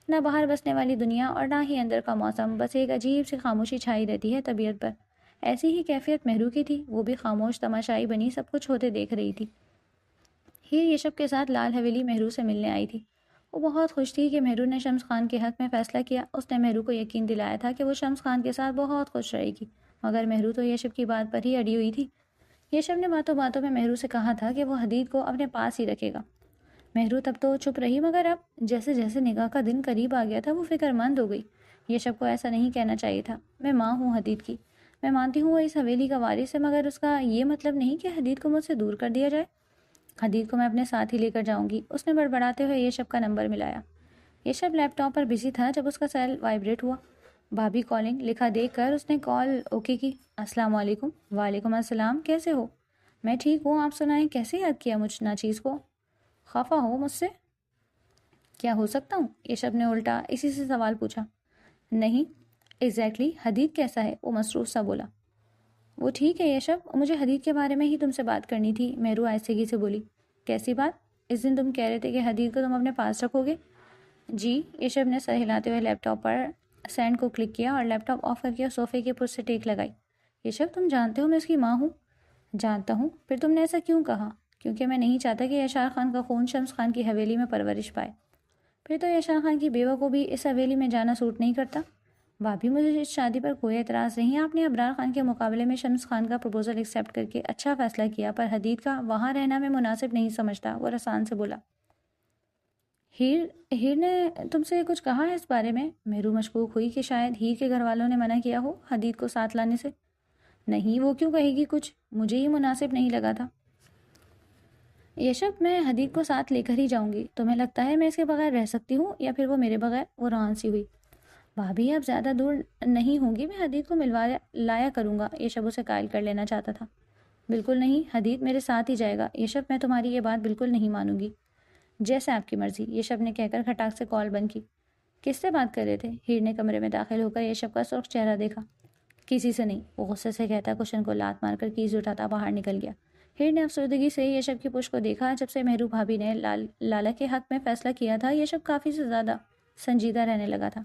S1: نہ باہر بسنے والی دنیا اور نہ ہی اندر کا موسم، بس ایک عجیب سی خاموشی چھائی رہتی ہے طبیعت پر۔ ایسی ہی کیفیت مہرو کی تھی، وہ بھی خاموش تماشائی بنی سب کچھ ہوتے دیکھ رہی تھی۔ ہیر یشب کے ساتھ لال حویلی مہرو سے ملنے آئی تھی۔ وہ بہت خوش تھی کہ مہرو نے شمس خان کے حق میں فیصلہ کیا۔ اس نے مہرو کو یقین دلایا تھا کہ وہ شمس خان کے ساتھ بہت خوش رہے گی، مگر مہرو تو یشب کی بات پر ہی اڑی ہوئی تھی۔ یشب نے باتوں باتوں میں مہرو سے کہا تھا کہ وہ حدید کو اپنے پاس ہی رکھے گا۔ مہرو تب تو چپ رہی، مگر اب جیسے جیسے نکاح کا دن قریب آ گیا تھا وہ فکر مند ہو گئی۔ یشب کو ایسا نہیں کہنا چاہیے تھا۔ میں ماں ہوں حدید کی، میں مانتی ہوں وہ اس حویلی کا وارث ہے، مگر اس کا یہ مطلب نہیں کہ حدید کو مجھ سے دور کر دیا جائے۔ حدید کو میں اپنے ساتھ ہی لے کر جاؤں گی، اس نے بڑبڑاتے ہوئے یشب کا نمبر ملایا۔ یشب لیپ ٹاپ پر بزی تھا جب اس کا سیل وائبریٹ ہوا۔ بھابھی کالنگ لکھا دیکھ کر اس نے کال اوکے کی۔ السلام علیکم۔ وعلیکم السلام، کیسے ہو؟ میں ٹھیک ہوں، آپ سنائیں، کیسے یاد کیا مجھ ناچیز کو؟ خفا ہو مجھ سے؟ کیا ہو سکتا ہوں؟ یشب نے الٹا اسی سے سوال پوچھا۔ نہیں ایگزیکٹلی، حدید کیسا ہے؟ وہ مصروف سا بولا۔ وہ ٹھیک ہے یشب، مجھے حدید کے بارے میں ہی تم سے بات کرنی تھی، مہرو آہستگی سے بولی۔ کیسی بات؟ اس دن تم کہہ رہے تھے کہ حدید کو تم اپنے پاس رکھو گے۔ جی، یشب نے سر ہلاتے ہوئے لیپ ٹاپ پر سینڈ کو کلک کیا اور لیپ ٹاپ آف کر کے صوفے کے پشت سے ٹیک لگائی۔ یشب، تم جانتے ہو میں اس کی ماں ہوں۔ جانتا ہوں، پھر تم نے ایسا کیوں کہا؟ کیونکہ میں نہیں چاہتا کہ یشار خان کا خون شمس خان کی حویلی میں پرورش پائے۔ پھر تو یشار خان کی بیوہ کو بھی اس حویلی میں جانا سوٹ نہیں کرتا۔ بھابھی مجھے اس شادی پر کوئی اعتراض نہیں، آپ نے ابرار خان کے مقابلے میں شمس خان کا پروپوزل ایکسیپٹ کر کے اچھا فیصلہ کیا، پر حدید کا وہاں رہنا میں مناسب نہیں سمجھتا، وہ رسان سے بولا۔ ہیر نے تم سے کچھ کہا ہے اس بارے میں؟ مہرو مشکوک ہوئی کہ شاید ہیر کے گھر والوں نے منع کیا ہو حدید کو ساتھ لانے سے۔ نہیں، وہ کیوں کہے گی کچھ، مجھے ہی مناسب نہیں لگا تھا۔ یشب، میں حدید کو ساتھ لے کر ہی جاؤں گی، تمہیں لگتا ہے میں اس کے بغیر رہ سکتی ہوں یا پھر وہ میرے بغیر؟ وہ روان سی ہوئی۔ بھابھی اب زیادہ دور نہیں ہوں گی، میں حدید کو ملوا لایا کروں گا، یشب اسے قائل کر لینا چاہتا تھا۔ بالکل نہیں، حدید میرے ساتھ ہی جائے گا۔ یشب، میں تمہاری یہ بات بالکل نہیں مانوں گی۔ جیسے آپ کی مرضی، یشب نے کہہ کر کھٹاک سے کال بند کی۔ کس سے بات کر رہے تھے؟ ہیر نے کمرے میں داخل ہو کر یشب کا سرخ چہرہ دیکھا۔ کسی سے نہیں، وہ غصے سے کہتا کشن کو لات مار کر کیز اٹھاتا باہر نکل گیا۔ ہیر نے افسردگی سے یشب کی پشت کو دیکھا۔ جب سے مہرو بھابھی نے لالا کے حق میں فیصلہ کیا تھا، یشب کافی سے زیادہ سنجیدہ رہنے لگا تھا۔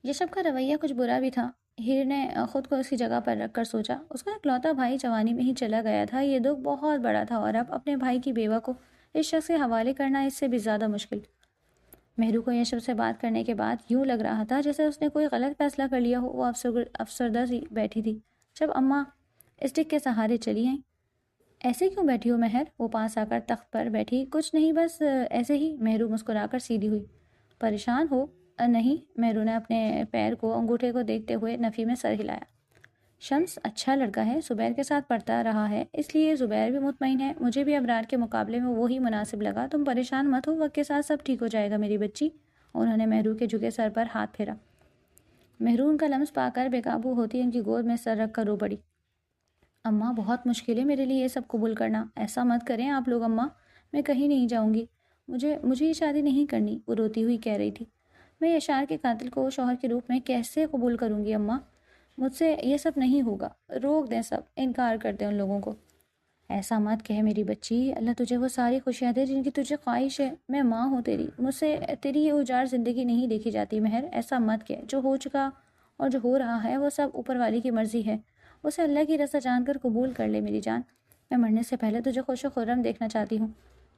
S1: یشب کا رویہ کچھ برا بھی تھا۔ ہیر نے خود کو اس کی جگہ پر رکھ کر سوچا، اس کا اکلوتا بھائی جوانی میں ہی چلا گیا تھا، یہ دکھ بہت بڑا تھا، اور اب اپنے بھائی کی بیوہ کو اس شخص کے حوالے کرنا اس سے بھی زیادہ مشکل۔ مہرو کو یشب سے بات کرنے کے بعد یوں لگ رہا تھا جیسے اس نے کوئی غلط فیصلہ کر لیا ہو۔ وہ افسردہ سی بیٹھی تھی جب اماں اسٹک کے سہارے چلی آئیں۔ ایسے کیوں بیٹھی ہو مہر؟ وہ پاس آ کر تخت پر بیٹھی۔ کچھ نہیں، بس ایسے ہی، مہرو مسکرا کر سیدھی ہوئی۔ پریشان ہو؟ نہیں، مہرو نے اپنے پیر کو انگوٹھے کو دیکھتے ہوئے نفی میں سر ہلایا۔ شمس اچھا لڑکا ہے، زبیر کے ساتھ پڑھتا رہا ہے، اس لیے زبیر بھی مطمئن ہے، مجھے بھی ابرار کے مقابلے میں وہی مناسب لگا، تم پریشان مت ہو، وقت کے ساتھ سب ٹھیک ہو جائے گا میری بچی۔ انہوں نے مہرو کے جھکے سر پر ہاتھ پھیرا۔ مہرو ان کا لمس پا کر بے قابو ہوتی ان کی گود میں سر رکھ کر رو پڑی۔ اماں، بہت مشکل ہے میرے لیے یہ سب قبول کرنا، ایسا مت کریں آپ لوگ اماں، میں کہیں نہیں جاؤں گی، مجھے یہ شادی نہیں کرنی، وہ روتی ہوئی کہہ رہی تھی۔ میں یشار کے قاتل کو شوہر کے روپ میں کیسے قبول کروں گی اماں؟ مجھ سے یہ سب نہیں ہوگا، روک دیں سب، انکار کر دیں ان لوگوں کو۔ ایسا مت کہہ میری بچی، اللہ تجھے وہ ساری خوشیاں دے جن کی تجھے خواہش ہے، میں ماں ہوں تیری، مجھ سے تیری یہ اجاڑ زندگی نہیں دیکھی جاتی مہر، ایسا مت کہہ، جو ہو چکا اور جو ہو رہا ہے وہ سب اوپر والی کی مرضی ہے، اسے اللہ کی رضا جان کر قبول کر لے میری جان، میں مرنے سے پہلے تجھے خوش و خرم دیکھنا چاہتی ہوں۔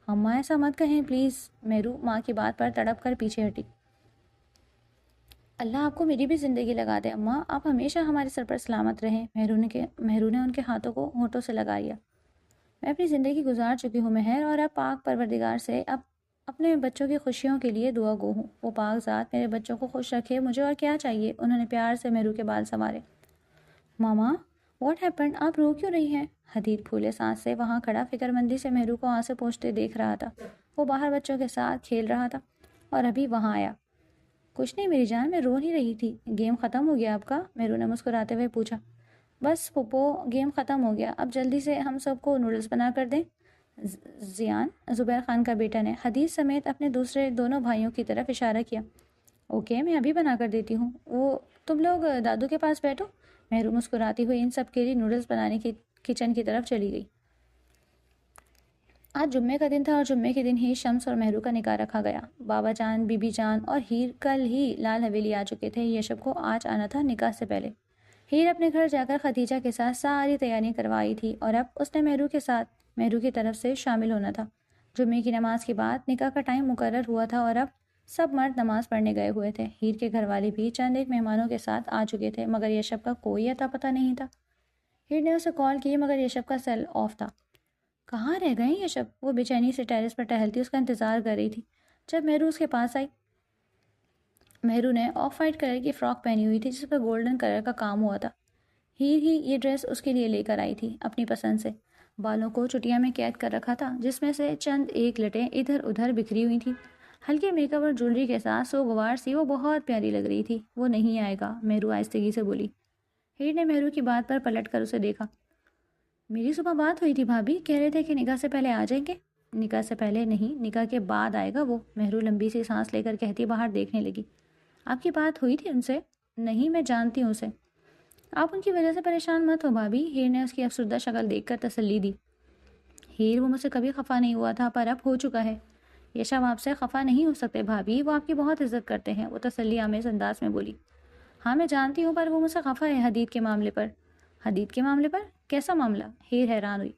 S1: اماں ایسا مت کہیں پلیز، مہرو ماں کی بات پر تڑپ کر پیچھے ہٹی۔ اللہ آپ کو میری بھی زندگی لگا دے اماں، آپ ہمیشہ ہمارے سر پر سلامت رہیں، مہرو نے ان کے ہاتھوں کو ہونٹوں سے لگا لیا۔ میں اپنی زندگی گزار چکی ہوں مہر، اور اب پاک پروردگار سے اب اپنے بچوں کی خوشیوں کے لیے دعا گو ہوں، وہ پاک ذات میرے بچوں کو خوش رکھے، مجھے اور کیا چاہیے؟ انہوں نے پیار سے مہرو کے بال سنوارے۔ ماما واٹ ہیپنڈ، آپ رو کیوں رہی ہیں؟ حدید پھولے سانس سے وہاں کھڑا فکر مندی سے مہرو کو آنسیں پوچھتے دیکھ رہا تھا۔ وہ باہر بچوں کے ساتھ کھیل رہا تھا اور ابھی وہاں آیا۔ کچھ نہیں میری جان، میں رو نہیں رہی تھی۔ گیم ختم ہو گیا آپ کا؟ مہرو نے مسکراتے ہوئے پوچھا۔ بس پھپھو، گیم ختم ہو گیا، اب جلدی سے ہم سب کو نوڈلز بنا کر دیں۔ زیان، زبیر خان کا بیٹا نے حدید سمیت اپنے دوسرے دونوں بھائیوں کی طرف اشارہ کیا۔ اوکے، میں ابھی بنا کر دیتی ہوں، وہ تم لوگ دادو کے پاس بیٹھو۔ مہرو مسکراتی ہوئی ان سب کے لیے نوڈلز بنانے کی کچن کی طرف چلی گئی۔ آج جمعے کا دن تھا اور جمعے کے دن ہی شمس اور مہرو کا نکاح رکھا گیا۔ بابا جان، بی بی جان اور ہیر کل ہی لال حویلی آ چکے تھے، یشب کو آج آنا تھا نکاح سے پہلے۔ ہیر اپنے گھر جا کر خدیجہ کے ساتھ ساری تیاریاں کروائی تھی اور اب اس نے مہرو کے ساتھ مہرو کی طرف سے شامل ہونا تھا۔ جمعے کی نماز کے بعد نکاح کا ٹائم مقرر ہوا تھا اور اب سب مرد نماز پڑھنے گئے ہوئے تھے۔ ہیر کے گھر والے بھی چند ایک مہمانوں کے ساتھ آ چکے تھے، مگر یشب کا کوئی اتا پتہ نہیں تھا۔ ہیر نے اسے کال کی مگر یشب کا سیل آف تھا۔ کہاں رہ گئے یشب؟ وہ بے چینی سے ٹیرس پر ٹہلتی اس کا انتظار کر رہی تھی۔ جب مہرو اس کے پاس آئی، مہرو نے آف وائٹ کلر کی فراک پہنی ہوئی تھی جس پر گولڈن کلر کا کام ہوا تھا۔ ہیر ہی یہ ڈریس اس کے لیے لے کر آئی تھی اپنی پسند سے۔ بالوں کو چٹیا میں قید کر رکھا تھا جس میں سے چند ایک لٹیں ادھر ادھر بکھری ہوئی تھیں۔ ہلکے میک اپ اور جولری کے ساتھ سوگوار سی وہ بہت پیاری لگ رہی تھی۔ وہ نہیں آئے گا، مہرو آہستگی سے بولی۔ ہیر نے مہرو کی بات پر پلٹ کر اسے دیکھا۔ میری صبح بات ہوئی تھی بھابھی، کہہ رہے تھے کہ نکاح سے پہلے آ جائیں گے۔ نکاح سے پہلے نہیں، نکاح کے بعد آئے گا وہ، مہرو لمبی سی سانس لے کر کہتی باہر دیکھنے لگی۔ آپ کی بات ہوئی تھی ان سے؟ نہیں، میں جانتی ہوں اسے۔ آپ ان کی وجہ سے پریشان مت ہو بھابھی، ہیر نے اس کی افسردہ شکل دیکھ کر تسلی دی۔ ہیر، وہ مجھ سے کبھی خفا نہیں ہوا تھا پر اب ہو چکا ہے۔ یشب آپ سے خفا نہیں ہو سکتے بھابھی، وہ آپ کی بہت عزت کرتے ہیں، وہ تسلی آمیز انداز میں بولی۔ ہاں میں جانتی ہوں، پر وہ مجھ سے خفا ہے حدید کے معاملے پر۔ حدید کے معاملے پر؟ کیسا معاملہ؟ ہیر حیران ہوئی۔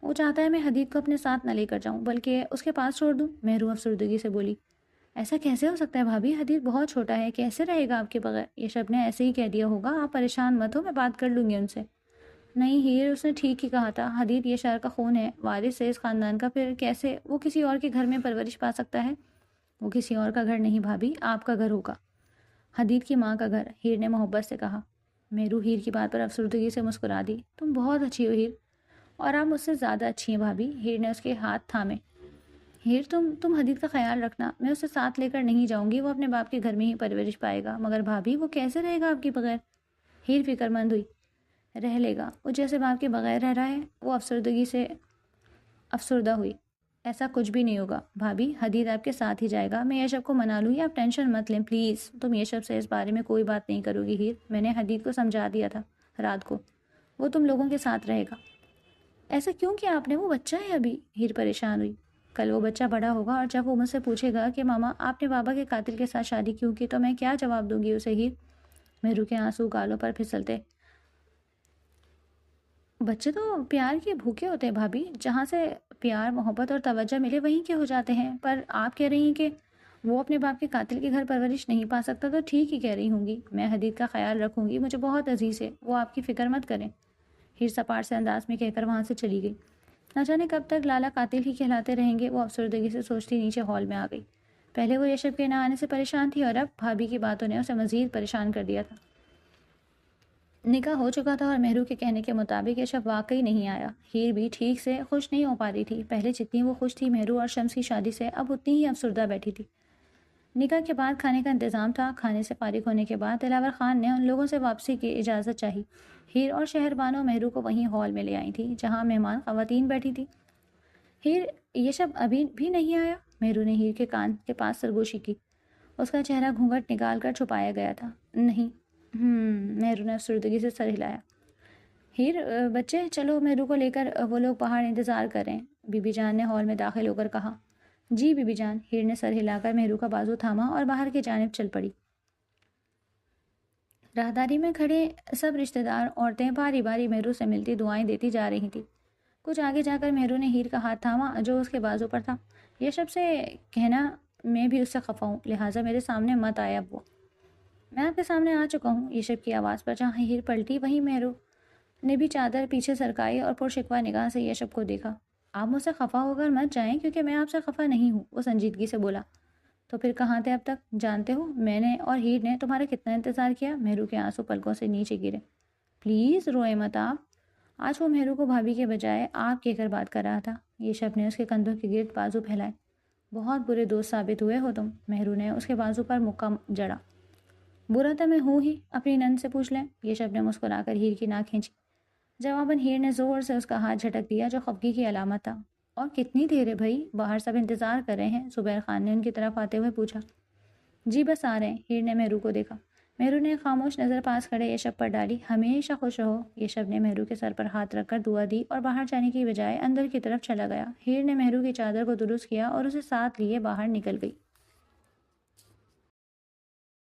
S1: وہ چاہتا ہے میں حدید کو اپنے ساتھ نہ لے کر جاؤں بلکہ اس کے پاس چھوڑ دوں، مہرو افسردگی سے بولی۔ ایسا کیسے ہو سکتا ہے بھابھی؟ حدیث بہت چھوٹا ہے، کیسے رہے گا آپ کے بغیر؟ یشب نے ایسے ہی کہہ دیا ہوگا، آپ پریشان مت ہو، میں بات کر لوں گی ان سے۔ نہیں ہیر، اس نے ٹھیک ہی کہا تھا، حدیث یہ شہر کا خون ہے، وارث ہے اس خاندان کا، پھر کیسے وہ کسی اور کے گھر میں پرورش پا سکتا ہے؟ وہ کسی اور کا گھر نہیں بھابھی، آپ کا گھر ہوگا، حدیث کی ماں کا گھر، ہیر نے محبت سے کہا۔ میرو ہیر کی بات پر افسردگی سے مسکرا دی۔ تم بہت اچھی ہو ہیر، اور آپ مجھ سے زیادہ اچھی ہیں بھابھی۔ ہیر نے اس کے ہاتھ تھامے۔ ہیر تم حدیث کا خیال رکھنا، میں اسے ساتھ لے کر نہیں جاؤں گی، وہ اپنے باپ کے گھر میں ہی پرورش پائے گا، مگر بھابھی وہ کیسے رہے گا آپ کے بغیر؟ ہیر فکر مند ہوئی۔ رہ لے گا، وہ جیسے باپ کے بغیر رہ رہا ہے۔ وہ افسردگی سے افسردہ ہوئی۔ ایسا کچھ بھی نہیں ہوگا بھابھی، حدیث آپ کے ساتھ ہی جائے گا، میں یشب کو منا لوں گی، آپ ٹینشن مت لیں پلیز۔ تم یشب سے اس بارے میں کوئی بات نہیں کرو گی ہیر، میں نے حدیث کو سمجھا دیا تھا رات کو، وہ تم لوگوں کے ساتھ رہے گا۔ ایسا کیوں کیا آپ نے؟ وہ بچہ ہے ابھی، ہیر پریشان ہوئی۔ کل وہ بچہ بڑا ہوگا اور جب وہ مجھ سے پوچھے گا کہ ماما آپ نے بابا کے قاتل کے ساتھ شادی کیوں کی، تو میں کیا جواب دوں گی اسے ہیر؟ میرو کے آنسو گالوں پر پھسلتے۔ بچے تو پیار کے بھوکے ہوتے ہیں بھابھی، جہاں سے پیار محبت اور توجہ ملے وہیں کے ہو جاتے ہیں، پر آپ کہہ رہی ہیں کہ وہ اپنے باپ کے قاتل کے گھر پرورش نہیں پا سکتا، تو ٹھیک ہی کہہ رہی ہوں گی، میں حدیث کا خیال رکھوں گی، مجھے بہت عزیز ہے وہ، آپ کی فکر مت کریں۔ ہیر سپاٹ سے انداز میں کہہ کر وہاں سے چلی گئی۔ نہ جانے کب تک لالا قاتل ہی کہلاتے رہیں گے، وہ افسردگی سے سوچتی نیچے ہال میں آ گئی۔ پہلے وہ یشب کے نہ آنے سے پریشان تھی، اور اب بھابھی کی باتوں نے اسے مزید پریشان کر دیا تھا۔ نکاح ہو چکا تھا اور مہرو کے کہنے کے مطابق یشب واقعی نہیں آیا۔ ہیر بھی ٹھیک سے خوش نہیں ہو پا رہی تھی، پہلے جتنی وہ خوش تھی مہرو اور شمس کی شادی سے، اب اتنی ہی افسردہ بیٹھی تھی۔ نکاح کے بعد کھانے کا انتظام تھا، کھانے سے فارغ ہونے کے بعد دلاور خان نے ان لوگوں سے واپسی کی اجازت چاہی۔ ہیر اور شہر بانو مہرو کو وہیں ہال میں لے آئی تھی جہاں مہمان خواتین بیٹھی تھی۔ ہیر، یشب ابھی بھی نہیں آیا؟ مہرو نے ہیر کے کان کے پاس سرگوشی کی، اس کا چہرہ گھونگھٹ نکال کر چھپایا گیا تھا۔ نہیں۔ مہرو نے افسردگی سے سر ہلایا۔ ہیر، بچے چلو مہرو کو لے کر وہ لوگ باہر انتظار کریں، بی بی جان نے ہال میں داخل ہو کر کہا۔ جی بی بی جان، ہیر نے سر ہلا کر مہرو کا بازو تھاما اور باہر کی جانب چل پڑی۔ راہداری میں کھڑے سب رشتہ دار عورتیں باری باری مہرو سے ملتی دعائیں دیتی جا رہی تھیں۔ کچھ آگے جا کر مہرو نے ہیر کا ہاتھ تھاما جو اس کے بازو پر تھا۔ یشب سے کہنا میں بھی اس سے خفا ہوں، لہٰذا میرے سامنے مت آئے اب وہ۔ میں آپ کے سامنے آ چکا ہوں، یشب کی آواز پر جہاں ہیر پلٹی وہیں مہرو نے بھی چادر پیچھے سرکائی اور پرشکوہ نگاہ سے یشب کو دیکھا۔ آپ مجھ سے خفا ہو کر مت جائیں کیونکہ میں آپ سے خفا نہیں ہوں، وہ سنجیدگی سے بولا۔ تو پھر کہاں تھے اب تک؟ جانتے ہو میں نے اور ہیر نے تمہارا کتنا انتظار کیا؟ مہرو کے آنسو پلکوں سے نیچے گرے۔ پلیز روئے مت آپ۔ آج وہ مہرو کو بھابھی کے بجائے آپ کہہ کر بات کر رہا تھا۔ یشب نے اس کے کندھوں کے گرد بازو پھیلائے۔ بہت برے دوست ثابت ہوئے ہو تم، مہرو نے اس کے بازو پر مکہ جڑا۔ برا تو میں ہوں ہی، اپنی نند سے پوچھ لیں، یشب نے مسکرا کر ہیر کی ناک کھینچی۔ جواباً ہیر نے زور سے اس کا ہاتھ جھٹک دیا جو خفگی کی علامت تھا۔ اور کتنی دیر ہے بھائی؟ باہر سب انتظار کر رہے ہیں، زبیر خان نے ان کی طرف آتے ہوئے پوچھا۔ جی بس آ رہے ہیں، ہیر نے مہرو کو دیکھا۔ مہرو نے خاموش نظر پاس کھڑے یشب پر ڈالی۔ ہمیشہ خوش رہو، یشب نے مہرو کے سر پر ہاتھ رکھ کر دعا دی اور باہر جانے کی بجائے اندر کی طرف چلا گیا۔ ہیر نے مہرو کی چادر کو درست کیا اور اسے ساتھ لیے باہر نکل گئی۔